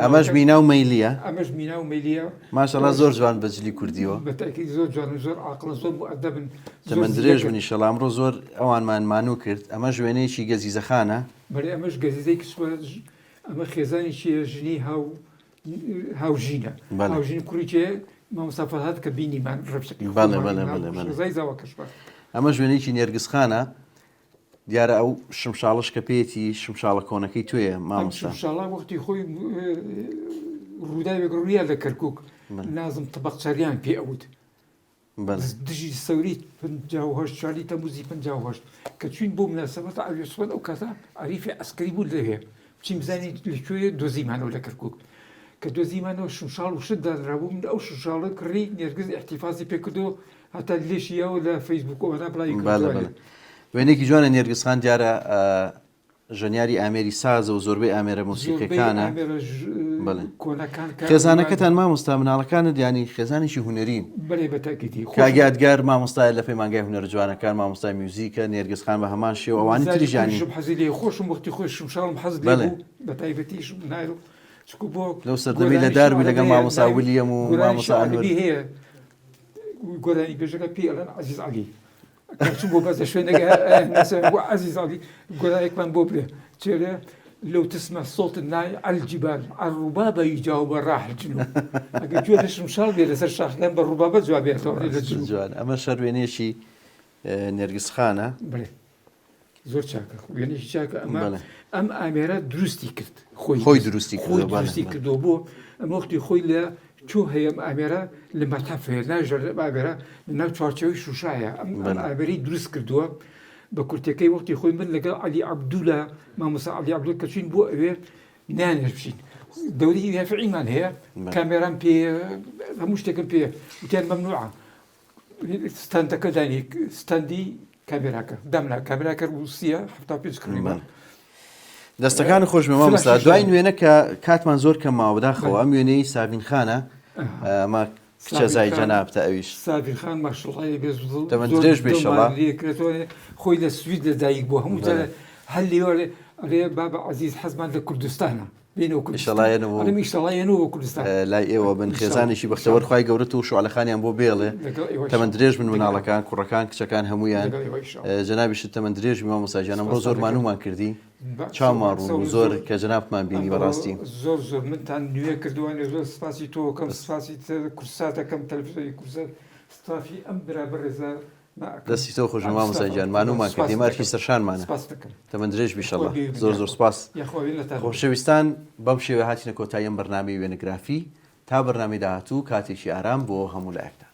ئەمەش مینا و مەیلیە ئەمەش مینا و مەیلیە ماشەڵڵا زۆر جوان بەجلی کوردیەوە بەتاکی زۆر جوان و زۆر عاقڵ زۆر مؤدەبن تەمەند درێژ بنی شەڵا ئەمڕۆ زۆر ئەوانمان مانوو کرد ئەمە ژوێنەیەکی گەزیزەخانە بەڵێ ئەمەش گەزیزەی کچوە ئەمە خێزانێکی ژنی هاوژینە هاوژین کوڕیکێ مامۆستا فەرهاد کە بینیمان ڕەفشەکەی زاوە کەشبە ئەمە ژوێنێکی نێرگسخانە دیارە ئەو شمشاڵش کە پێێتی شمشاڵە کۆنەکەی توێە مامۆستا شاڵا وەختی خۆی ڕووداوێک ڕوویە لە کەرکک نازم تەبەقچەریان پێ ئەوت دژی سەوری 58 چالی تەموزی 58 کە چوین بۆ مناسبەت ئاوێسوەن ئەو کاتە عریفی ئەسکەری بوو لەوێ بچین بزانین لەکوێ دۆزیمانەوە لە کەرکک کە دۆزیمانەوە شمشاڵ و شت دادرابوو من ئەو شمشاڵە کڕی نێرگز احتیفازی پێکردو هەتا لێشیەوە لە فەیسبووکەوەدا بڵای وێنێکی جوانە نێرگسخان دیارە ژەنیاری ئامێری سازە و زۆربەی ئامێرە مۆسیقیەکانە خێزانەکەتان مامۆستا مناڵەکانت ینی خێزانێکی هونەرین کاگیادگار مامۆستای لە پەیمانگای هونەر جوانەکان مامۆستای میوزیکە نێرگسخان بە هەمان شێوە ئەوانی تریژانی حەزی خۆشم وەختی خۆی شمشاڵم حەز بە تایبەتیش نایڕ لەو سەردەمی لە داروی لەگەڵ مامۆستا ویلیەم و مامۆستا هەیە گۆرانی بێژەکە پێ ئەڵەن عەزیز عەلی چون بۆ بەزە شوێنەکە بۆ عەزیز عەلی گۆرانێکمان بۆ بێ چێرە لو تسمع صوت الناي على الجبال الربابة يجاوب الراح الجنوب أقول جوا ليش مشال بير سر شاخ لين بالربابة جوابي جوان أما شروينيشي نرجسخانة بله زور شاكا يعني شاكا أم أميرة درستي كرت خوي درستي كرت بو أم أختي خوي لا شو هي أميرة لما تحفه ناجر أميرة لنا تشارشوي شو شايا أم أميرة درست كردوا بەکورتەکەی وەختی خۆی من لەگەڵ علی عەبدوولە مامۆستا علی عەبدوول کە چوین بۆ ئەوێ نانێش بچین دەوری یافعیمان هەیە کامێران پێ هەموو شتێکم پێ وتیان مەمنوعە ستەندەکە دانی ستەندی کامێراکە دامنا کامێراکە وسیە 75 کڕیمان دەستەکان خۆشمە مامۆستا دوای نوێنە کە کاتمان زۆر کەم ماوەداخەوە ئەم وێنەی سابین خانە ئەمە کچە زای جەنابتە ئەویش سابین خان ماشڵڵای بێ تەمەند درێژ بێ شەڵا خۆی لە سوید لەدایک بووە هەموو هەلی ئەڵێ بابە عەزیز حەزمان لە کوردستانە بینەوە کوردستانەوە کوردستان لای ئێوە بن خێزانێکی بەختەوەر خوای گەورەت و شوعلەخانیان بۆ بێڵێ تەمەند درێژ من مناڵەکان کوڕەکان کچەکان هەمویان جەنابیشت تەمەند درێژ مامۆستاجان ئەمڕۆ زۆر مانومان کردی چاومان ڕوو زۆر کە جەنابمان بینی بەڕاستی زۆر منتان نوێ کردوانێ زۆر سپاسی تۆکەم سپاسی کورساتەکەم تەلەڤیزیۆنی کورسات ستافی ئەم برابەر ڕێزە دەستی تۆ خۆش مامۆستاجان مانومان کردی مارکی سەرشانمانە تەمەند درێژ بیشەڵا زۆر سپاس خۆشەویستان بەم شێوە هاتینە کۆتایی ئەم بەرنامەی وێنەگرافی تا بەرنامەی داهاتوو کاتێکی ئارام بۆ هەموو لایەکدا